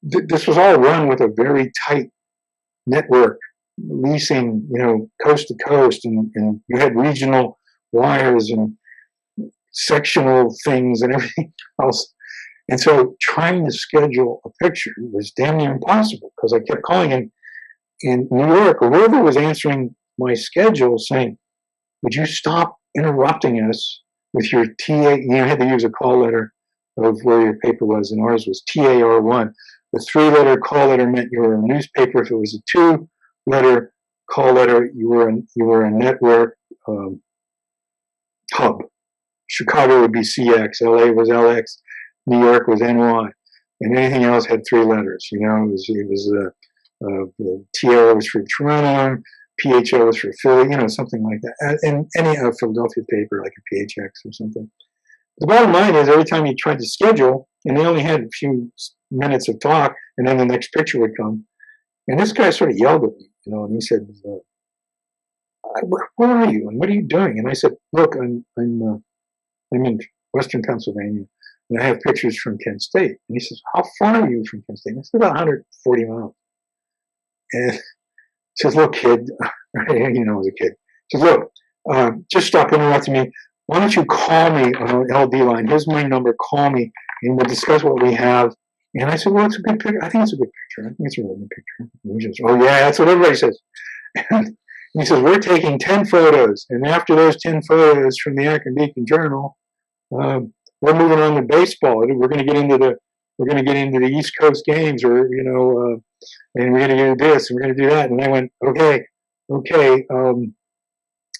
this was all run with a very tight network, leasing, coast to coast, and you had regional wires and sectional things and everything else. And so trying to schedule a picture was damn near impossible because I kept calling in New York, or whoever was answering my schedule saying, would you stop interrupting us with your TA? You had to use a call letter of where your paper was, and ours was TAR1. The 3-letter call letter meant you were a newspaper. If it was a 2-letter call letter, you were a network hub. Chicago would be CX, LA was LX, New York was NY, and anything else had 3 letters. It was TO was for Toronto, PHO was for Philly, something like that. And any Philadelphia paper, like a PHX or something. The bottom line is, every time you tried to schedule, and they only had a few minutes of talk, and then the next picture would come. And this guy sort of yelled at me, and he said, where are you? And what are you doing? And I said, look, I'm in Western Pennsylvania, and I have pictures from Kent State. And he says, how far are you from Kent State? And I said, about 140 miles. And he says, look, kid, I was a kid. He says, look, just stop interrupting me. Why don't you call me on an LD line? Here's my number. Call me, and we'll discuss what we have. And I said, well, it's a good picture. I think it's a good picture. I think it's a really good picture. And he says, oh, yeah, that's what everybody says. And he says, we're taking 10 photos. And after those 10 photos from the Akron Beacon Journal, we're moving on to baseball. We're going to get into the East Coast games, or, and we're going to do this, and we're going to do that. And I went, okay,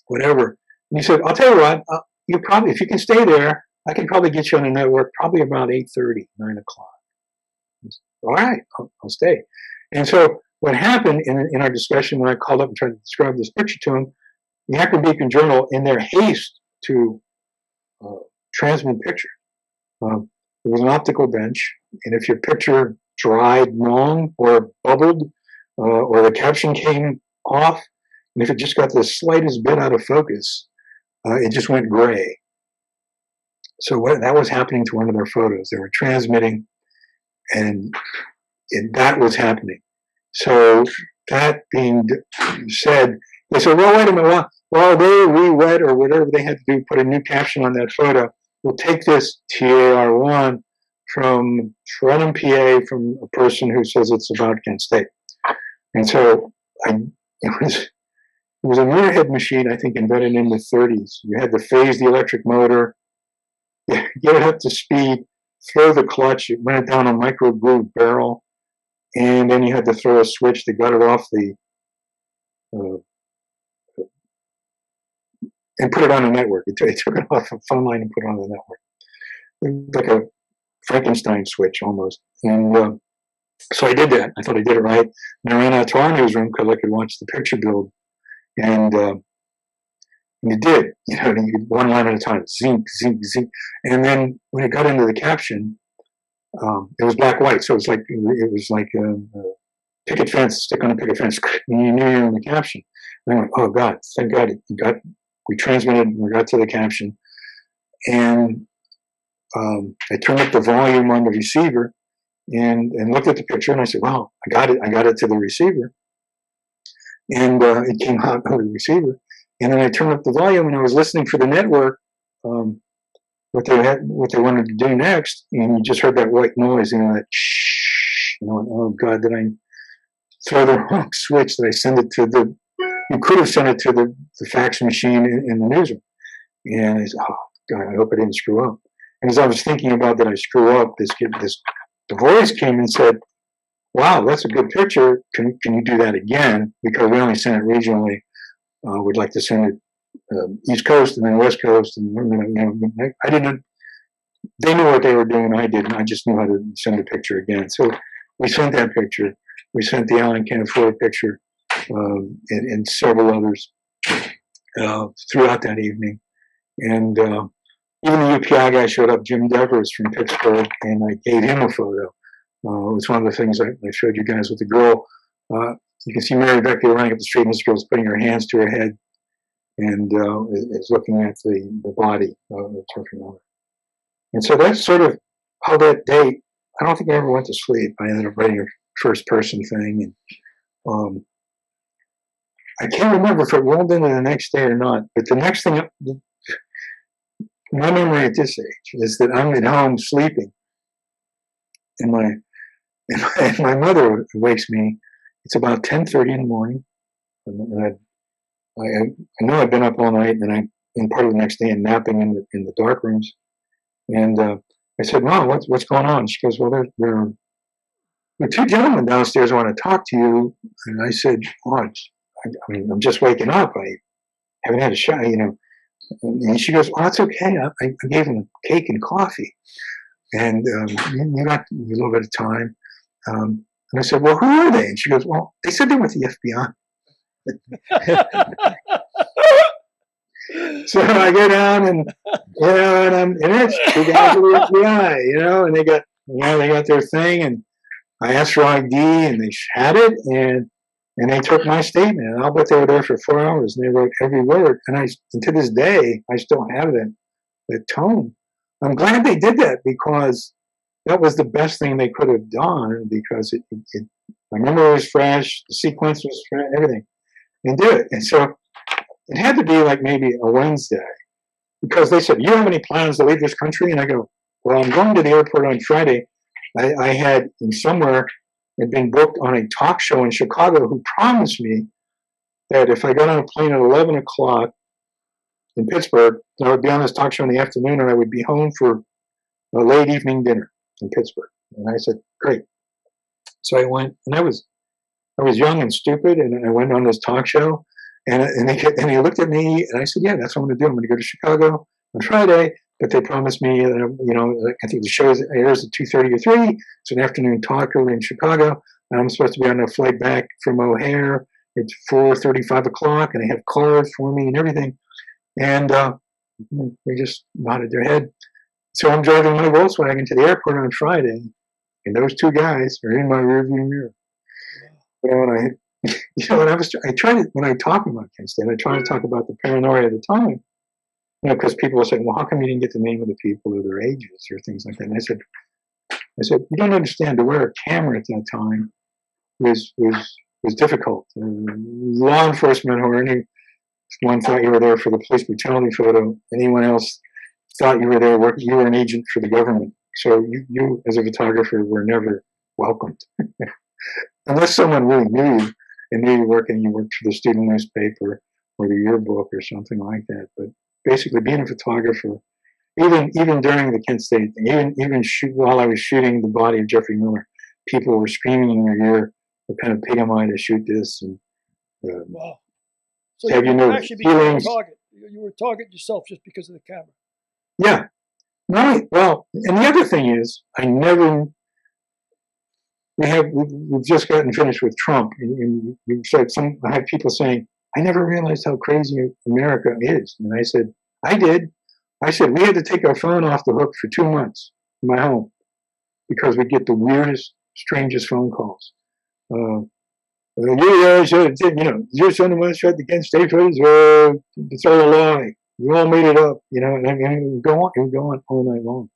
whatever. And he said, I'll tell you what, you probably, if you can stay there, I can probably get you on the network probably about 8:30, 9 o'clock. All right, I'll stay. And so what happened in our discussion when I called up and tried to describe this picture to him, the Akron Beacon Journal, in their haste to transmit picture, there was an optical bench, and if your picture dried long or bubbled, or the caption came off, and if it just got the slightest bit out of focus, it just went gray. So that was happening to one of their photos. They were transmitting, and that was happening. So that being said, they said, well, wait a minute, while they re-read or whatever they had to do, put a new caption on that photo, we'll take this TAR1 from Trenton, PA, from a person who says it's about Kent State. And so it was a mirror head machine, I think, invented in the 30s. You had to phase the electric motor, get it up to speed, throw the clutch, it went down a micro groove barrel, and then you had to throw a switch that got it off the and put it on a network. It took it off a phone line and put it on the network, like a Frankenstein switch almost. And so I did that. I thought I did it right. And I ran out to our newsroom because I could watch the picture build, and it did. You could one line at a time, zink, zink, zink. And then when it got into the caption, it was black white, so it was like a picket fence, stick on a picket fence, and you knew you were in the caption. And I went, oh God, thank God we transmitted, we got to the caption, and I turned up the volume on the receiver and looked at the picture, and I said, wow, I got it to the receiver, and it came out of the receiver, and then I turned up the volume, and I was listening for the network, what they wanted to do next, and you just heard that white noise, that shh, oh God, did I throw the wrong switch? Did I send it to you could have sent it to the fax machine in the newsroom. And I said, oh God, I hope I didn't screw up. And as I was thinking about, did I screw up, the voice came and said, wow, that's a good picture. Can you do that again? Because we only sent it regionally. We'd like to send it East Coast and then West Coast. And I didn't. They knew what they were doing. I didn't. I just knew how to send a picture again. So we sent that picture. We sent the Alan Canafora picture and several others throughout that evening. And even the UPI guy showed up, Jim Devers from Pittsburgh, and I gave him a photo. It was one of the things I showed you guys with the girl. You can see Mary Vecchio running up the street, and this girl's putting her hands to her head and is looking at the body of her mother. And so that's sort of how that day, I don't think I ever went to sleep. I ended up writing a first person thing. And I can't remember if it rolled into the next day or not, but the next thing, my memory at this age is that I'm at home sleeping, and my mother wakes me. It's about 10:30 in the morning, and I know I've been up all night, and I'm in part of the next day and napping in the dark rooms. And I said, "Mom, what's going on?" She goes, "Well, there are two gentlemen downstairs who want to talk to you." And I said, "Oh, I mean, I'm just waking up. I haven't had a shower, you know." And she goes, "Oh, that's okay. I gave them cake and coffee, and you got a little bit of time." And I said, "Well, who are they?" And she goes, "Well, they said they were with the FBI." So I go down and and it's two guys with the FBI, and they got their thing, and I asked for ID, and they had it, and they took my statement, and I'll bet they were there for 4 hours, and they wrote every word, and to this day I still have that tone. I'm glad they did that, because that was the best thing they could have done, because my memory was fresh, the sequence was fresh, everything, and did it. And so it had to be like maybe a Wednesday, because they said, "You have any plans to leave this country?" And I go, "Well, I'm going to the airport on Friday." I had somewhere had been booked on a talk show in Chicago who promised me that if I got on a plane at 11 o'clock in Pittsburgh, I would be on this talk show in the afternoon, and I would be home for a late evening dinner in Pittsburgh. And I said, "Great." So I went, and I was young and stupid, and I went on this talk show, and he looked at me, and I said, "Yeah, that's what I'm going to do. I'm going to go to Chicago on Friday." But they promised me, I think the show airs at 2:30 or 3. It's an afternoon talk over in Chicago, and I'm supposed to be on a flight back from O'Hare at 4:30, 5 o'clock, and they have cars for me and everything. And they just nodded their head. So I'm driving my Volkswagen to the airport on Friday, and those two guys are in my rearview mirror. And I try to, when I talk about Kent State, I try to talk about the paranoia of the time. Because people will say, "Well, how come you didn't get the name of the people or their ages or things like that?" And I said, "You don't understand. To wear a camera at that time was difficult. Law enforcement or anyone thought you were there for the police brutality photo. Anyone else thought you were there working. You were an agent for the government. So you as a photographer were never welcomed, unless someone really knew you and knew you worked for the student newspaper or the yearbook or something like that. But basically, being a photographer, even during the Kent State thing, even while I was shooting the body of Jeffrey Miller, people were screaming in your ear, "What kind of pig am I to shoot this?" And wow. So have you actually became a target. You were a target yourself just because of the camera. Yeah. Right. Well, and the other thing is, we've just gotten finished with Trump, and you said I have people saying, "I never realized how crazy America is." And I said, "I did." I said, "We had to take our phone off the hook for 2 months in my home because we get the weirdest, strangest phone calls. Your son was shot against state voters. It's all a lie. You all made it up." And it would go on all night long.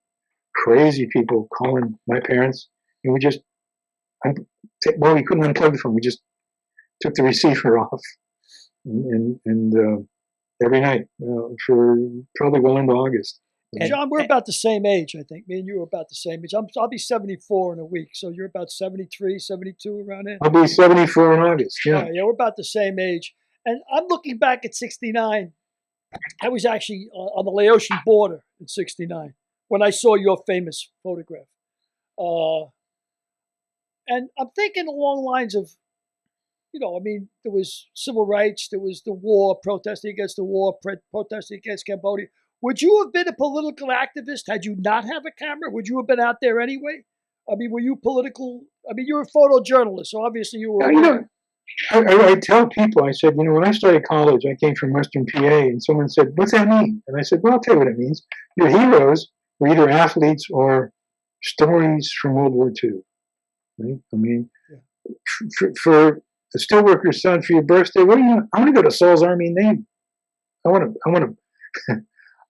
Crazy people calling my parents, and we couldn't unplug the phone. We just took the receiver off, and every night for probably well into August. And John, we're about the same age, I think. Me and you are about the same age. I'll be 74 in a week, so you're about 73, 72, around there. I'll be 74 in August. Yeah. Yeah, we're about the same age. And I'm looking back at 69. I was actually on the Laotian border in 69 when I saw your famous photograph. And I'm thinking along lines of, I mean, there was civil rights, there was the war, protesting against the war, protesting against Cambodia. Would you have been a political activist had you not have a camera? Would you have been out there anyway? I mean, were you political? I mean, you're a photojournalist, so obviously you were. I tell people, I said, when I started college, I came from Western PA, and someone said, "What's that mean?" And I said, "Well, I'll tell you what it means. Your heroes were either athletes or stories from World War II. Right? I mean, for a steelworker's son, for your birthday, what do you want? I want to go to Saul's Army and Navy. I want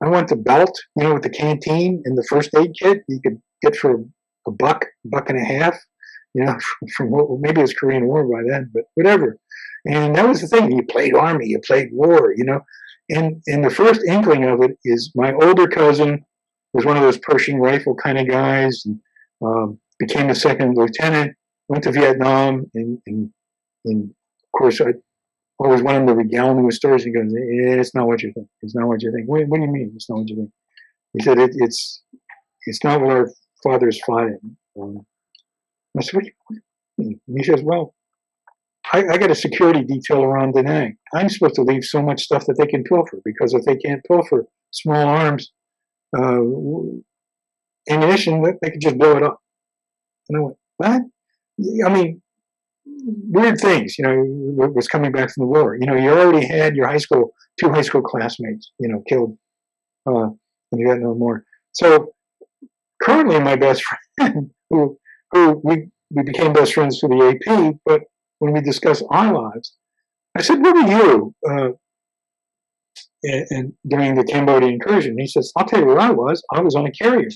I want the belt, with the canteen and the first aid kit you could get for a buck and a half, from maybe it was Korean War by then, but whatever. And that was the thing. You played Army, you played war, And the first inkling of it is my older cousin was one of those Pershing rifle kind of guys, and became a second lieutenant, went to Vietnam, and of course I always wanted him to regale me with stories. He goes, "It's not what you think. It's not what you think." What do you mean? It's not what you think? He said, "It's not what our fathers fought in." I said, what do you mean? And he says, "Well, I got a security detail around Da Nang. I'm supposed to leave so much stuff that they can pilfer, because if they can't pilfer small arms, ammunition, they could just blow it up." And I went, "What?" I mean, weird things, was coming back from the war. You already had your two high school classmates, killed in the Vietnam War. So currently my best friend, who we became best friends through the AP, but when we discuss our lives, I said, "What were you and during the Cambodian incursion?" He says, "I'll tell you where I was. I was on a carrier,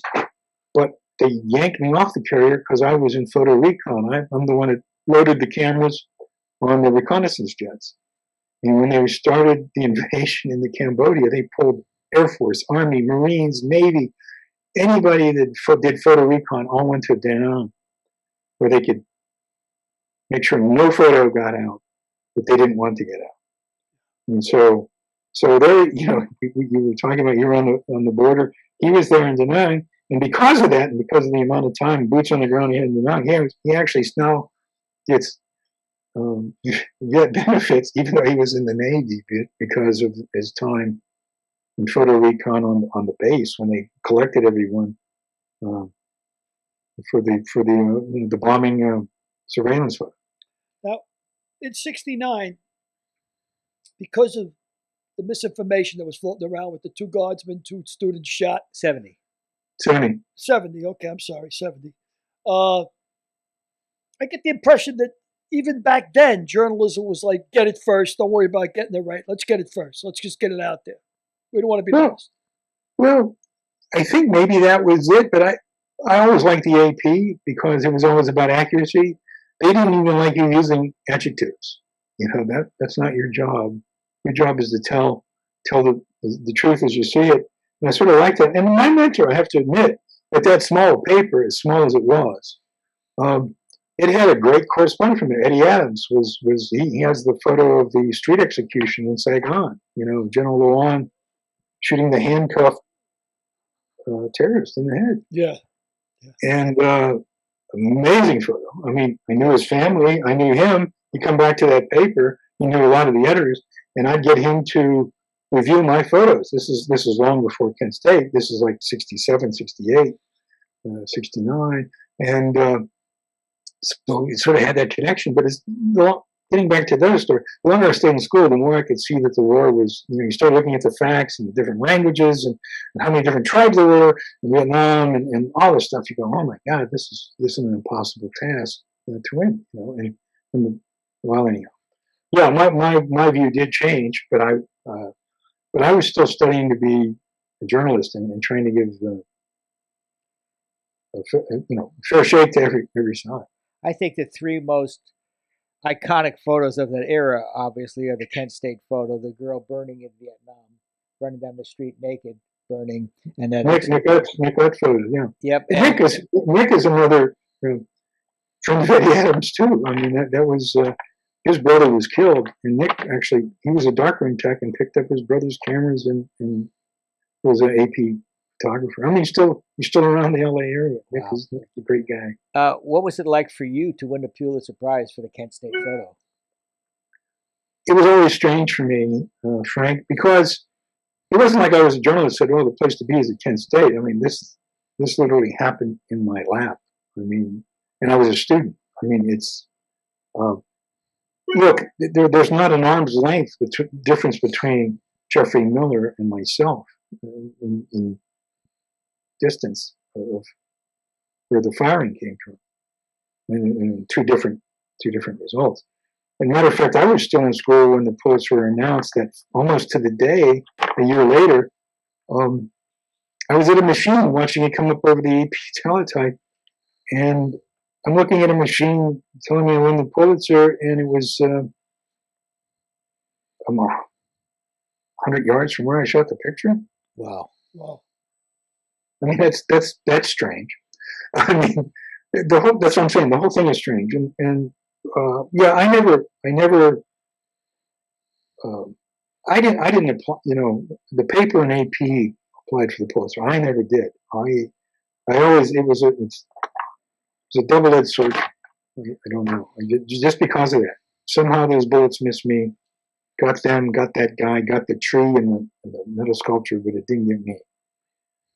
but they yanked me off the carrier because I was in photo recon. I'm the one that loaded the cameras on the reconnaissance jets. And when they started the invasion into Cambodia, they pulled Air Force, Army, Marines, Navy, anybody that did photo recon all went to Da Nang, where they could make sure no photo got out that they didn't want to get out." And so there, you were talking about you were on the border. He was there in Da Nang, and because of that, and because of the amount of time, boots on the ground he had in Da Nang, he actually now gets benefits, even though he was in the Navy, because of his time in photo recon on the base when they collected everyone for the bombing surveillance photo. Now, in '69, because of the misinformation that was floating around with the two guardsmen, two students shot. 70. 70, okay, I'm sorry, 70. I get the impression that even back then, journalism was like, get it first, don't worry about getting it right. Let's get it first. Let's just get it out there. We don't want to be lost. Well, I think maybe that was it, but I always liked the AP because it was always about accuracy. They didn't even like you using adjectives. That's not your job. Your job is to tell the truth as you see it. And I sort of liked that. And my mentor, I have to admit, at that small paper, as small as it was, it had a great correspondent from it. Eddie Adams he has the photo of the street execution in Saigon. General Luan shooting the handcuffed terrorist in the head. Yeah. And amazing photo. I mean, I knew his family. I knew him. He'd come back to that paper. He knew a lot of the editors, and I'd get him to review my photos. This is long before Kent State. This is like 67, 68, 69. And so it sort of had that connection. But getting back to those stories, the longer I stayed in school, the more I could see that the war was, you start looking at the facts and the different languages and how many different tribes there were in Vietnam and all this stuff. You go, oh my God, this is an impossible task to win. Well, anyhow. Yeah, my view did change, but I was still studying to be a journalist and trying to give fair shake to every side. I think the three most iconic photos of that era, obviously, are the Kent State photo, the girl burning in Vietnam, running down the street naked, burning, and then Nick that photo, yeah. Yep. Nick is another friend of Eddie Adams too. I mean, that was. His brother was killed, and Nick he was a darkroom tech and picked up his brother's cameras and was an AP photographer. I mean, he's still around the LA area. Nick is a great guy. What was it like for you to win the Pulitzer Prize for the Kent State photo? It was always strange for me, Frank, because it wasn't like I was a journalist said, "Oh, the place to be is at Kent State." I mean, this literally happened in my lap. I mean, and I was a student. I mean, it's look, there's not an arm's length difference between Jeffrey Miller and myself in distance of where the firing came from, and two different results. As a matter of fact, I was still in school when the Pulitzer announced that almost to the day, a year later, I was at a machine watching it come up over the AP teletype, and I'm looking at a machine telling me I won the Pulitzer, and it was 100 yards from where I shot the picture. Wow. I mean, that's strange. I mean, that's what I'm saying. The whole thing is strange, and yeah, I didn't apply. You know, the paper in AP applied for the Pulitzer. I never did. I always it's a double-edged sword. I don't know. Just because of that, somehow those bullets missed me. Got them. Got that guy. Got the tree and the metal sculpture, but it didn't get me.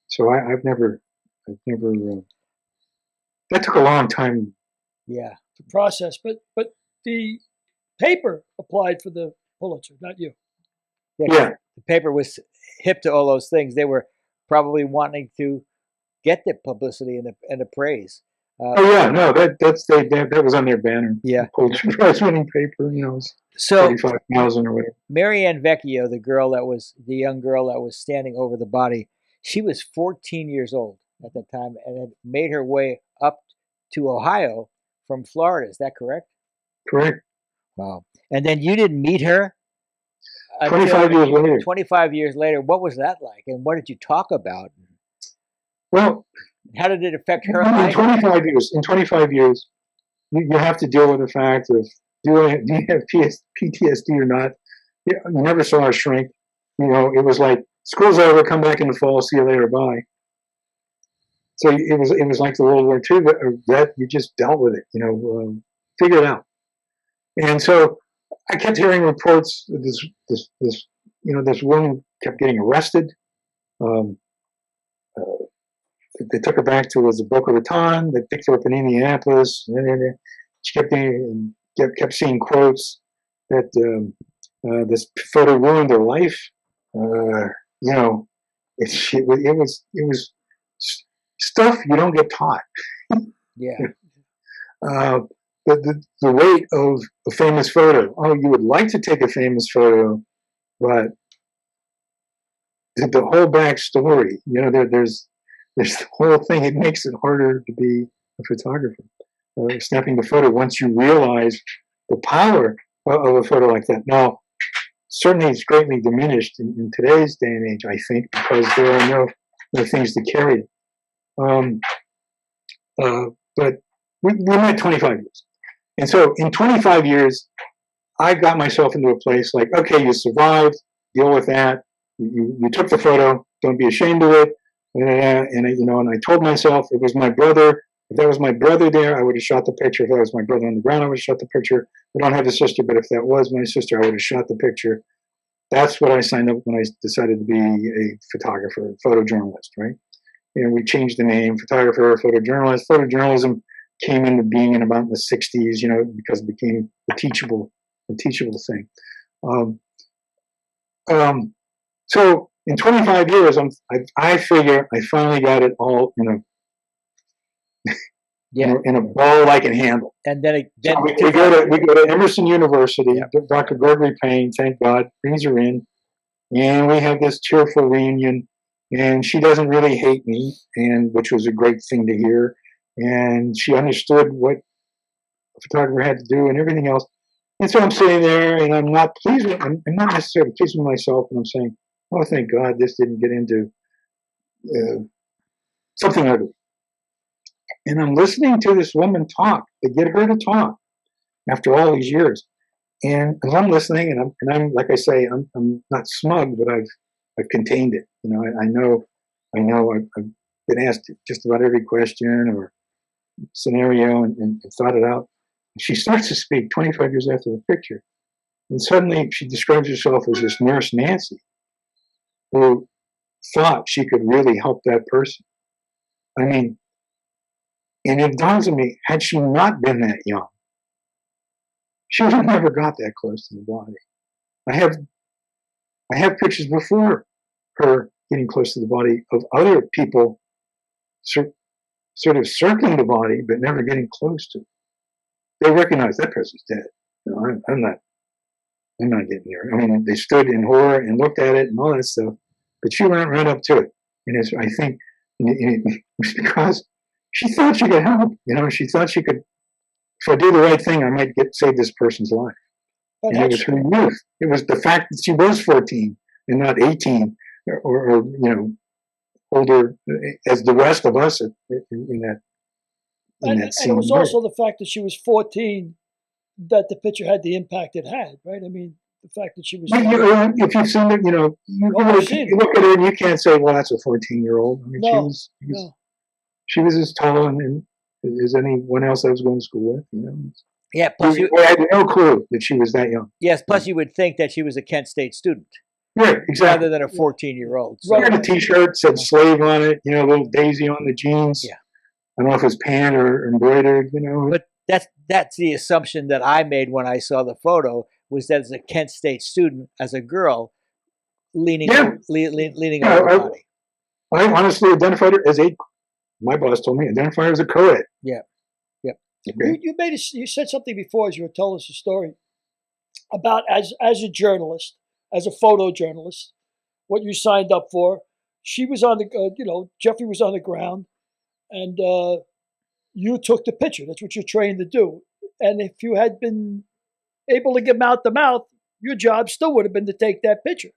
So I've never. That took a long time. Yeah. To process, but the paper applied for the Pulitzer, not you. Yeah. The paper was hip to all those things. They were probably wanting to get the publicity and the praise. Oh yeah, no, that was on their banner. Yeah. Pulitzer Prize winning paper, you know, it was So 35,000 or whatever. Mary Ann Vecchio, the young girl that was standing over the body, she was 14 years old at the time and had made her way up to Ohio from Florida. Is that correct? Correct. Wow. And then you didn't meet her 25 years later. 25 years later. What was that like? And what did you talk about? Well, how did it affect her? In 25 years, you have to deal with the fact of do you have PTSD or not? You never saw her shrink. You know, it was like school's over, come back in the fall, see you later, bye. So it was like the World War II that you just dealt with it. You know, figure it out. And so I kept hearing reports that this woman kept getting arrested. They took her back to Boca Raton. They picked her up in Indianapolis. And she kept seeing quotes that this photo ruined her life. You know, it was stuff you don't get taught. Yeah. The weight of a famous photo. Oh, you would like to take a famous photo, but the whole backstory. You know, there's the whole thing. It makes it harder to be a photographer. Snapping the photo once you realize the power of a photo like that. Now, certainly it's greatly diminished in today's day and age, I think, because there are no things to carry it. But we met 25 years. And so in 25 years, I got myself into a place like, okay, you survived, deal with that. You took the photo, don't be ashamed of it. And I told myself it was my brother. If that was my brother there, I would have shot the picture. If that was my brother on the ground, I would have shot the picture. I don't have a sister, but if that was my sister, I would have shot the picture. That's what I signed up when I decided to be a photographer, photojournalist, right? And we changed the name, photographer, photojournalist. Photojournalism came into being in about the 60s, you know, because it became a teachable thing. So in 25 years, I figure I finally got it all in a ball I can handle. And then we go to Emerson University. Yep. Dr. Gregory Payne, thank God, brings her in, and we have this cheerful reunion. And she doesn't really hate me, which was a great thing to hear. And she understood what a photographer had to do and everything else. And so I'm sitting there, and I'm not pleased with. I'm not necessarily pleased with myself, and I'm saying, "Oh, thank God, this didn't get into something ugly." And I'm listening to this woman talk. They get her to talk after all these years, and as I'm listening, and I'm like I say, I'm not smug, but I've contained it. You know, I know I know I've been asked just about every question or scenario and thought it out. She starts to speak 25 years after the picture. And suddenly she describes herself as this nurse Nancy who thought she could really help that person. I mean, and it dawns on me, had she not been that young, she would have never got that close to the body. I have pictures before her getting close to the body of other people sort of circling the body, but never getting close to it. They recognize that person's dead. You know, I'm not getting near. I mean, they stood in horror and looked at it and all that stuff, but she went right up to it. And I think it was because she thought she could help. You know, she thought she could. If I do the right thing, I might save this person's life. And it was her youth. It was the fact that she was 14 and not 18, or you know, older as the rest of us in that. And it was also the fact that she was 14 that the picture had the impact it had, right? I mean, the fact that she was. If you've seen it, you know, you look at her and you can't say, "Well, that's a 14-year-old." I mean, she was as tall and as anyone else I was going to school with. You know. Yeah. Plus, I had no clue that she was that young. Yes. Plus, you would think that she was a Kent State student. Right. Exactly. Rather than a 14-year-old. So. She had a T-shirt said "slave" on it. You know, a little daisy on the jeans. Yeah. I don't know if it was pan or embroidered. You know. But that's the assumption that I made when I saw the photo, was that as a Kent State student, as a girl, leaning over the body. I honestly identified her as my boss told me, identify her as a co-ed. Yeah. Yep. Okay. You said something before as you were telling us a story about as a journalist, as a photojournalist, what you signed up for. She was on the, Jeffrey was on the ground, and you took the picture. That's what you're trained to do. And if you had been able to get mouth to mouth, your job still would have been to take that picture.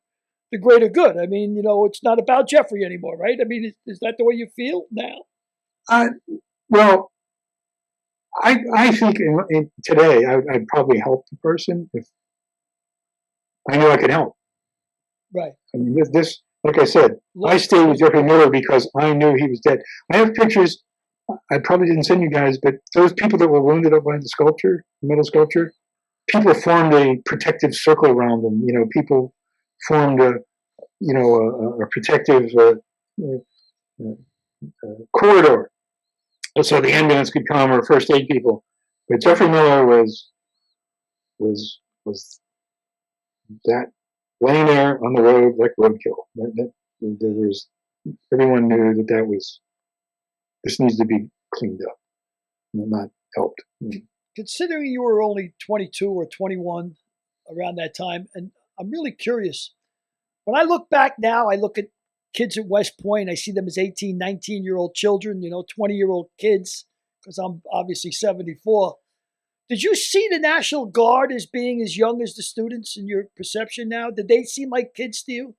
The greater good. I mean, it's not about Jeffrey anymore, right? I mean, is that the way you feel now? Well, I think today I'd probably help the person if I knew I could help. Right. I mean, this like I said, I stayed with Jeffrey Miller because I knew he was dead. I have pictures. I probably didn't send you guys, but those people that were wounded up by the metal sculpture, people formed a protective circle around them. You know, people formed a protective corridor, so the ambulance could come or first aid people. But Jeffrey Miller was that laying there on the road like roadkill. Everyone knew that this needs to be cleaned up, not helped. Considering you were only 22 or 21 around that time, and I'm really curious, when I look back now, I look at kids at West Point, I see them as 18, 19-year-old children, 20-year-old kids, because I'm obviously 74. Did you see the National Guard as being as young as the students in your perception now? Did they seem like kids to you?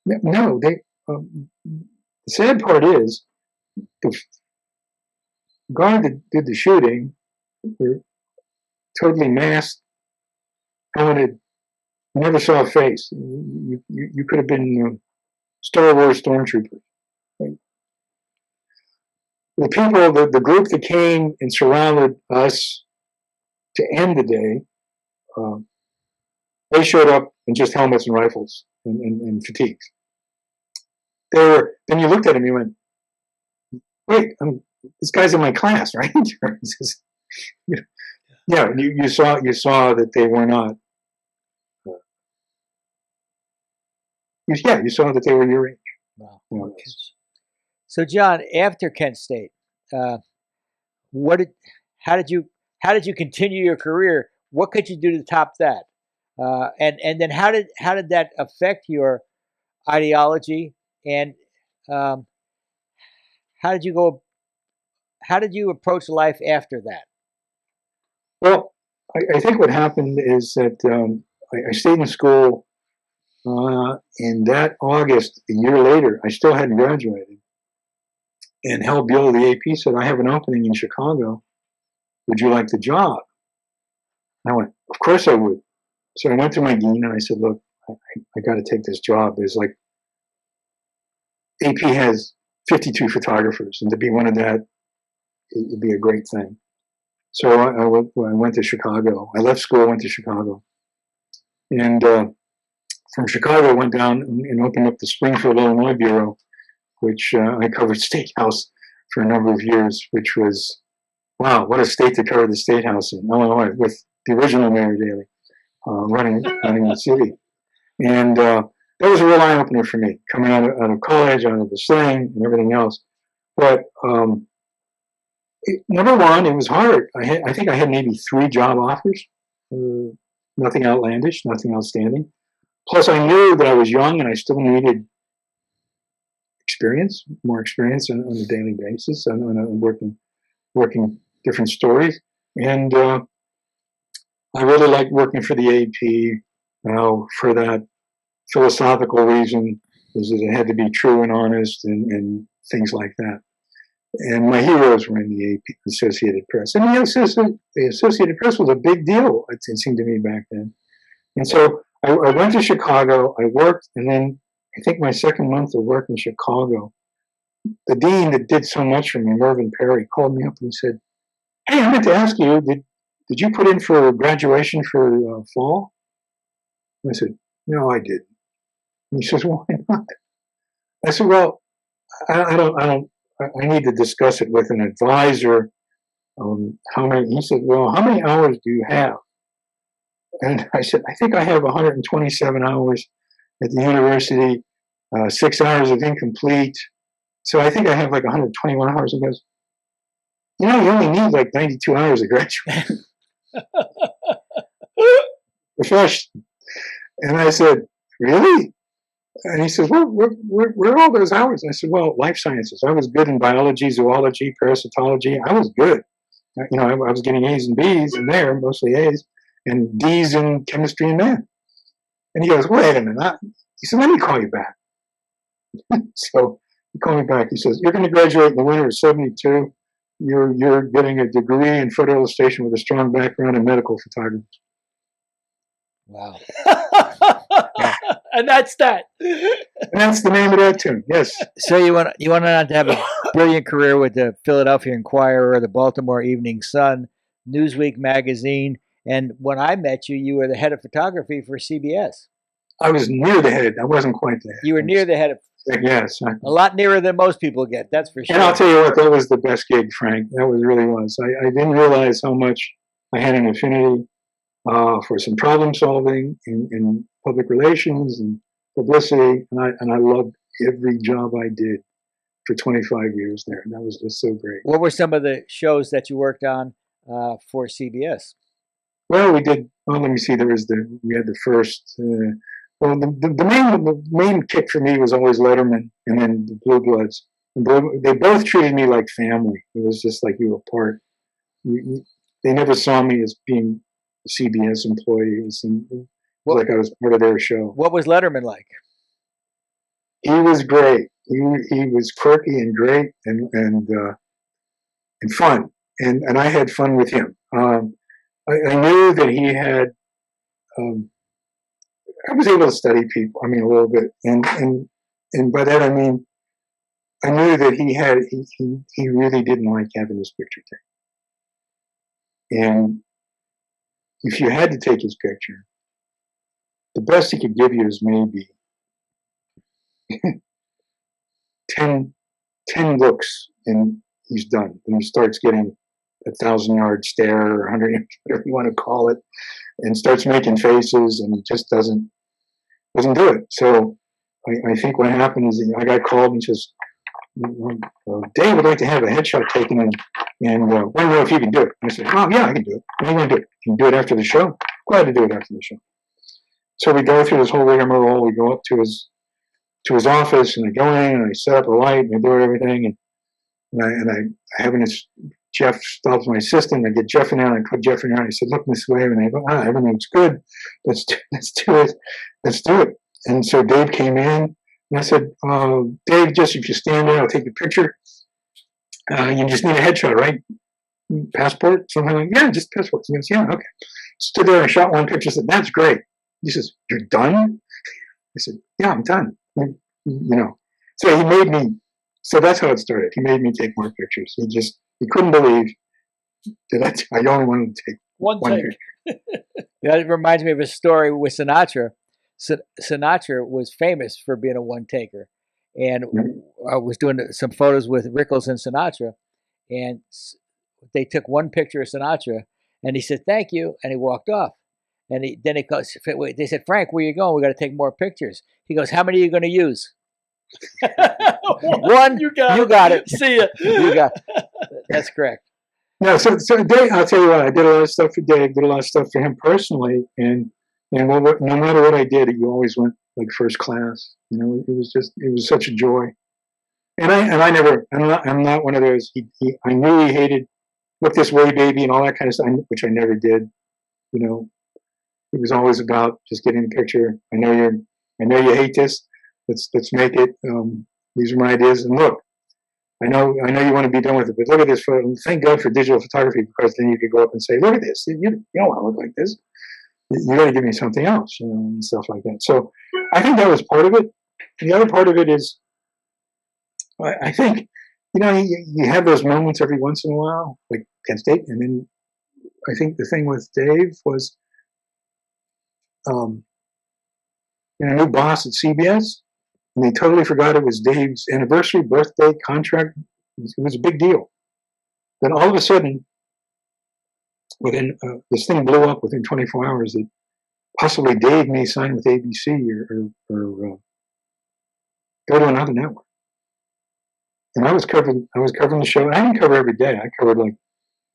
No, the sad part is the guard that did the shooting were totally masked, helmeted, never saw a face. You could have been Star Wars stormtroopers. Right? The people, the group that came and surrounded us to end the day, they showed up in just helmets and rifles and fatigues. Then you looked at him, you went, wait, this guy's in my class, right? Yeah, you saw that they were not. You saw that they were your age. Wow. Okay. So, John, after Kent State, how did you continue your career? What could you do to top that? And then how did that affect your ideology? And how did you approach life after that? Well, I think what happened is that I stayed in school. In that August, a year later, I still hadn't graduated. And Hal Buell, the AP, said, I have an opening in Chicago. Would you like the job? And I went, of course I would. So I went to my dean and I said, look, I got to take this job. There's like AP has 52 photographers, and to be one of that, it would be a great thing. So I went to Chicago. I left school, went to Chicago. And from Chicago, I went down and opened up the Springfield, Illinois Bureau, which I covered State House for a number of years, which was, wow, what a state to cover the State House in Illinois with the original Mayor Daley running the city. And that was a real eye-opener for me, coming out of college, out of the sling and everything else. But number one, it was hard. I think I had maybe 3 job offers. Nothing outlandish, nothing outstanding. Plus, I knew that I was young and I still needed more experience on a daily basis, on working different stories. And I really liked working for the AP for that philosophical reason, is that it had to be true and honest and things like that. And my heroes were in the AP, Associated Press. And the Associated Press was a big deal, it seemed to me back then. And so I went to Chicago, I worked, and then I think my second month of work in Chicago, the dean that did so much for me, Mervyn Perry, called me up and said, "Hey, I meant to ask you, did you put in for graduation for fall?" And I said, "No, I didn't." And he says, "Why not?" I said, "Well, I need to discuss it with an advisor. He said, "Well, how many hours do you have?" And I said, "I think I have 127 hours at the university, 6 hours of incomplete. So I think I have like 121 hours." He goes, "You know, you only need like 92 hours to graduate." Refreshed. And I said, "Really?" And he says, "Well, where are all those hours?" And I said, "Well, life sciences. I was good in biology, zoology, parasitology. I was good. You know, I was getting A's and B's in there, mostly A's, and D's in chemistry and math." And he goes, "Wait a minute." He said, "Let me call you back." So he called me back. He says, "You're going to graduate in the winter of '72. You're getting a degree in photo illustration with a strong background in medical photography." Wow. And that's that. And that's the name of that tune. Yes. So you went on to have a brilliant career with the Philadelphia Inquirer, the Baltimore Evening Sun, Newsweek magazine, and when I met you, you were the head of photography for CBS. I was near the head. I wasn't quite the head. You were near the head of. Yes. A lot nearer than most people get. That's for sure. And I'll tell you what, that was the best gig, Frank. That really was. I didn't realize how much I had an affinity for some problem solving in public relations and publicity, and I loved every job I did for 25 years there. And that was just so great. What were some of the shows that you worked on for CBS? Well, we did. Well, let me see. We had the first. Well, the main kick for me was always Letterman, and then the Blue Bloods. And they both treated me like family. It was just like you were part. They never saw me as being a CBS employee. It was like I was part of their show. What was Letterman like? He was great. He was quirky and great and fun, and I had fun with him. I knew that he had. I was able to study people. I mean, a little bit, and by that I mean, I knew that he really didn't like having his picture taken. And if you had to take his picture, the best he could give you is maybe 10 looks, and he's done. And he starts getting 1,000-yard stare or 100, whatever you want to call it, and starts making faces, and he just doesn't do it. So I think what happened is I got called and says, "Dave would like to have a headshot taken, and want to know if you can do it." And I said, "Oh yeah, I can do it. What are you going to do? Can you do it after the show?" "Glad to do it after the show." So we go through this whole rigmarole. We go up to his office, and I go in and I set up a light and I do everything, and I have Jeff stops my assistant. I get Jeff in there, and I put Jeff in there, and I said, "Look this way," and I go, "Everything's good. Let's do it." And so Dave came in, and I said, "Dave, just if you stand there, I'll take your picture. You just need a headshot, right? Passport, something like that." "Yeah, just passport." He goes, "Yeah, okay." Stood there and shot one picture. Said, "That's great." He says, "You're done?" I said, "Yeah, I'm done." You know, So he made me. So that's how it started. He made me take more pictures. He couldn't believe that I only wanted to take one picture. That reminds me of a story with Sinatra. Sinatra was famous for being a one taker, and I was doing some photos with Rickles and Sinatra, and they took one picture of Sinatra, and he said thank you, and he walked off. And then he goes, they said, Frank, where you going? We got to take more pictures. He goes, how many are you going to use? One. You got it. See ya. You got it. That's correct. No, so Dave, I'll tell you what, I did a lot of stuff for Dave, did a lot of stuff for him personally, and no matter what I did, you always went like first class. You know, it was such a joy. And I'm not one of those. I knew he hated "Look This Way, Baby" and all that kind of stuff, which I never did. You know, it was always about just getting the picture. I know you hate this. Let's make it. These are my ideas, and look. I know you want to be done with it, but look at this photo. Thank God for digital photography, because then you could go up and say, look at this. You don't want to look like this. You got to give me something else, you know, and stuff like that. So I think that was part of it. The other part of it is, I think, you know, you have those moments every once in a while, like Kent State. And then I think the thing with Dave was, a new boss at CBS. And they totally forgot it was Dave's anniversary, birthday, contract. It was a big deal. Then all of a sudden, within this thing blew up within 24 hours that possibly Dave may sign with ABC or go to another network. And I was covering the show. I didn't cover every day. I covered like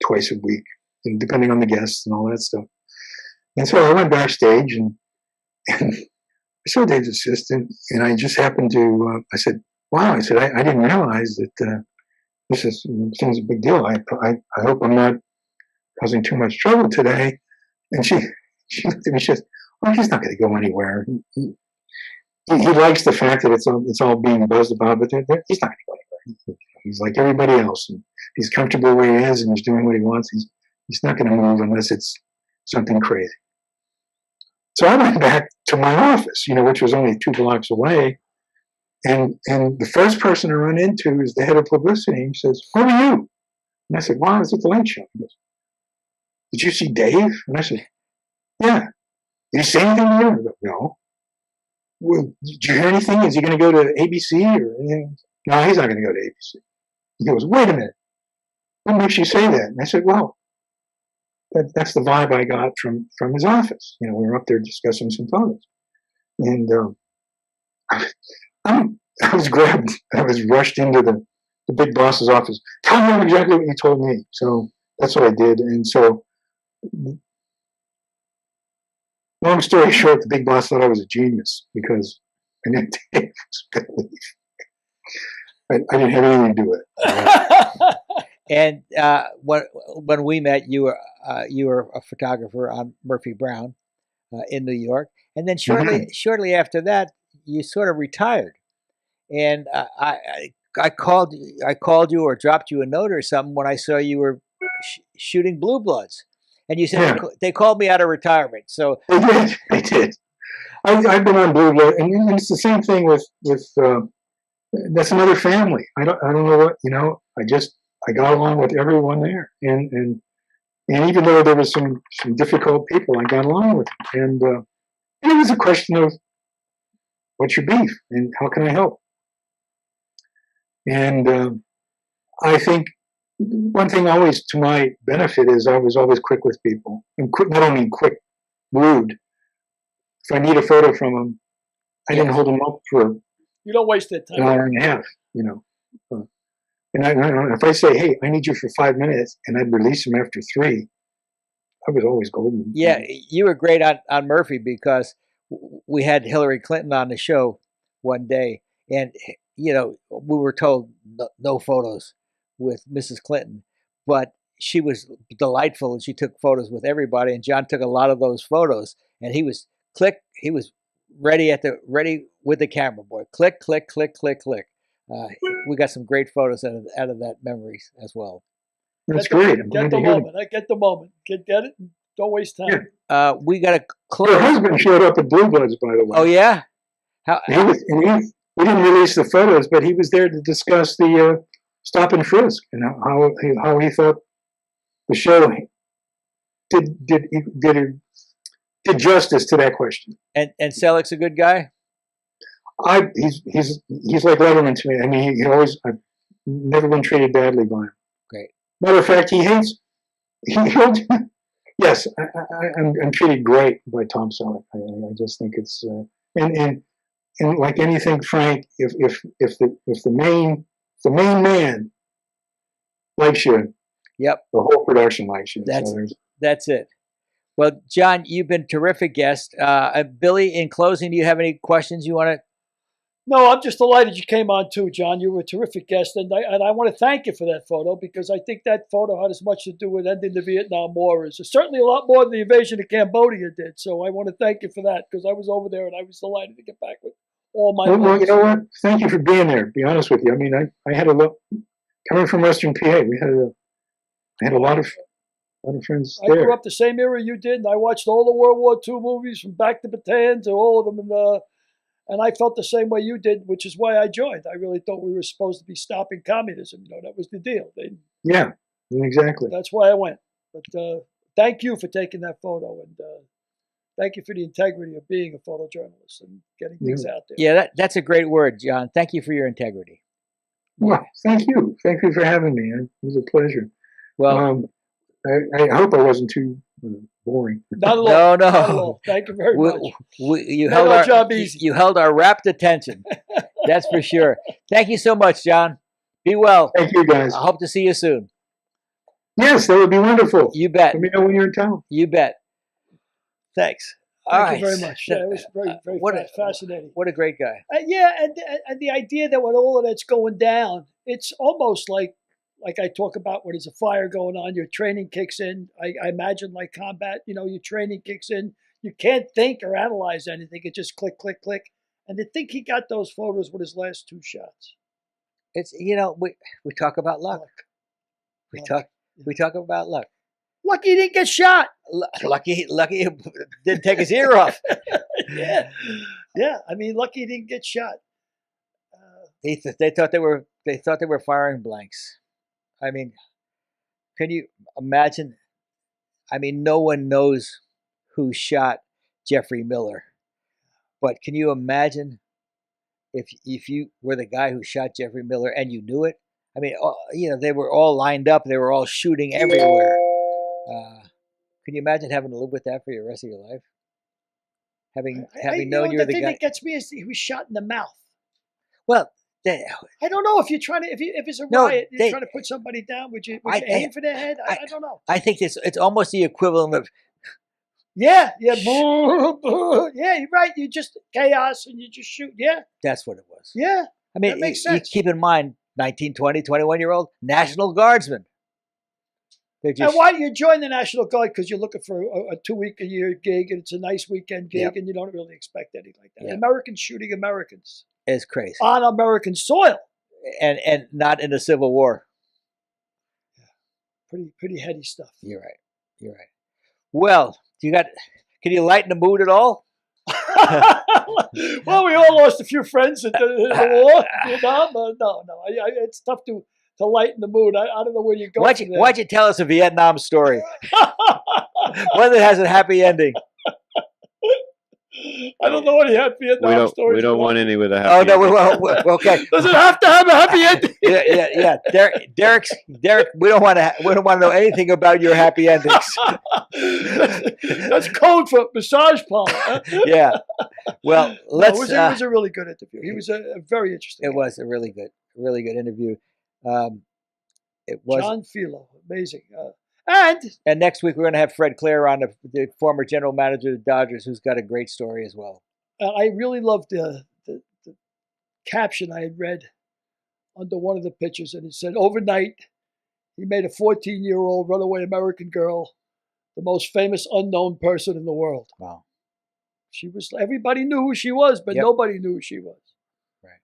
twice a week, and depending on the guests and all that stuff. And so I went backstage and I saw Dave's assistant, and I just happened to, I said, wow, I said, I didn't realize that this sounds a big deal. I hope I'm not causing too much trouble today. And she looked at me, she says, well, he's not going to go anywhere. He likes the fact that it's all being buzzed about, but he's not going to go anywhere. He's like everybody else. And he's comfortable where he is, and he's doing what he wants. He's not going to move unless it's something crazy. So I went back to my office, you know, which was only 2 blocks away. And the first person I run into is the head of publicity. He says, who are you? And I said, well, I was at the Late Show. He goes, did you see Dave? And I said, yeah. Did he say anything to you? I go, no. Well, did you hear anything? Is he going to go to ABC or anything? No, he's not going to go to ABC. He goes, wait a minute. What makes you say that? And I said, well, that's the vibe I got from his office. You know, we were up there discussing some photos. And I was grabbed. I was rushed into the big boss's office. Tell him exactly what you told me. So that's what I did. And so, long story short, the big boss thought I was a genius because I didn't I didn't have anything to do with it. And when we met, you were a photographer on Murphy Brown in New York, and then shortly after that, you sort of retired. And I called you or dropped you a note or something when I saw you were shooting Blue Bloods, and you said they called me out of retirement. So they did. I've been on Blue Blood, and it's the same thing with that's another family. I don't know what, you know. I got along with everyone there, and even though there was some difficult people, I got along with them. And it was a question of what's your beef and how can I help. And I think one thing always to my benefit is I was always quick with people, and not only quick, rude. If I need a photo from them, I didn't hold them up for you don't waste that time. an hour and a half, you know. And if I say, hey, I need you for 5 minutes, and I'd release them after 3, I was always golden. Yeah, you were great on Murphy because we had Hillary Clinton on the show one day, and, you know, we were told no photos with Mrs. Clinton, but she was delightful, and she took photos with everybody, and John took a lot of those photos, and he was ready with the camera, boy. Click, click, click, click, click. We got some great photos out of that memories as well. That's great. Get the moment. I get the moment. Get it. Don't waste time. We got to close. Her husband showed up at Blue Bloods, by the way. Oh yeah. How? He we didn't release the photos, but he was there to discuss the stop and frisk and how he thought the show did justice to that question. And Selleck's a good guy? He's like Letterman to me. I mean, I've never been treated badly by him. Great. Matter of fact, yes, I'm treated great by Tom Selleck. I just think it's and like anything, Frank, if the main man likes you, yep, the whole production likes you. That's it. Well, John, you've been a terrific guest. Billy, in closing, do you have any questions you want to? No, I'm just delighted you came on too, John. You were a terrific guest, and I want to thank you for that photo, because I think that photo had as much to do with ending the Vietnam War as certainly a lot more than the invasion of Cambodia did. So I want to thank you for that, because I was over there and I was delighted to get back with all my. Well, you know what? Thank you for being there. To be honest with you, I mean, I had a lot coming from Western PA. I had a lot of friends there. I grew up the same era you did, and I watched all the World War II movies from Back to Bataan to all of them, and I felt the same way you did, which is why I joined. I really thought we were supposed to be stopping communism. That was the deal. Yeah, exactly. That's why I went. But thank you for taking that photo, and thank you for the integrity of being a photojournalist and getting things out there. Yeah, that's a great word, John. Thank you for your integrity. Well, thank you. Thank you for having me. It was a pleasure. Well, I hope I wasn't too boring. Not at all. No. Not at all. Thank you very much. You held our rapt attention. That's for sure. Thank you so much, John. Be well. Thank you, guys. I hope to see you soon. Yes, that would be wonderful. You bet. Let me know when you're in town. You bet. Thanks. Thank you very much. Yeah, it was very fascinating. What a great guy. Yeah, and the idea that when all of that's going down, it's almost like I talk about when there's a fire going on, your training kicks in. I imagine like combat, your training kicks in. You can't think or analyze anything. It just click, click, click. And to think he got those photos with his last two shots. It's we talk about luck. We talk about luck. Lucky he didn't get shot. Lucky he didn't take his ear off. Yeah. I mean, lucky he didn't get shot. They thought they were firing blanks. I mean, can you imagine? I mean, no one knows who shot Jeffrey Miller, but can you imagine if you were the guy who shot Jeffrey Miller and you knew it? I mean, they were all lined up. They were all shooting everywhere. Can you imagine having to live with that for the rest of your life? Having known you're the guy. The thing that gets me is he was shot in the mouth. Well, I don't know if you're trying to if it's a riot, you're trying to put somebody down. Would you aim for their head? I don't know. I think it's almost the equivalent of. Yeah, boo, yeah. You're right. You just chaos and you just shoot. Yeah, that's what it was. Yeah, I mean, that makes sense. You keep in mind, 19, 20, 21-year-old National Guardsmen. And why do you join the National Guard? Because you're looking for a 2-week-a-year gig, and it's a nice weekend gig, and you don't really expect anything like that. Yep. Americans shooting Americans. It's crazy. On American soil. And not in a civil war. Yeah. Pretty heady stuff. You're right. Well, can you lighten the mood at all? Well, we all lost a few friends in the war. No. It's tough to lighten the mood. I don't know where you go. Why'd you tell us a Vietnam story? One that has a happy ending. I don't know any happy Vietnam stories. We don't want any with a happy ending. Well, okay. Does it have to have a happy ending? Yeah. Derek, we don't want to know anything about your happy endings. That's code for massage parlor. Yeah. Well, let's. It was a really good interview. He was a very interesting. It was a really good interview. It was John Filo, amazing. And next week we're going to have Fred Clare on, the former general manager of the Dodgers, who's got a great story as well. I really loved the caption I had read under one of the pictures, and it said, "Overnight, he made a 14-year-old runaway American girl the most famous unknown person in the world." Wow. Everybody knew who she was, but nobody knew who she was. Right.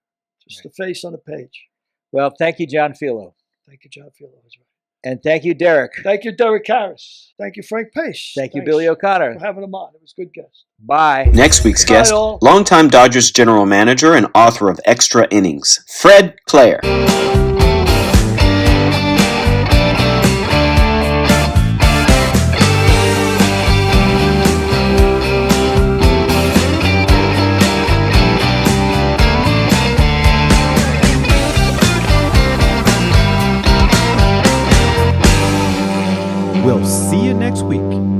Just the face on a page. Well, thank you, John Filo. Thank you, John Filo. That's right. And thank you, Derek. Thank you, Derek Harris. Thank you, Frank Pace. Thank you, Thanks Billy O'Connor. for having him on. It was a good guest. Bye. Next week's Bye, guest, all. longtime Dodgers general manager and author of Extra Innings, Fred Clare. We'll see you next week.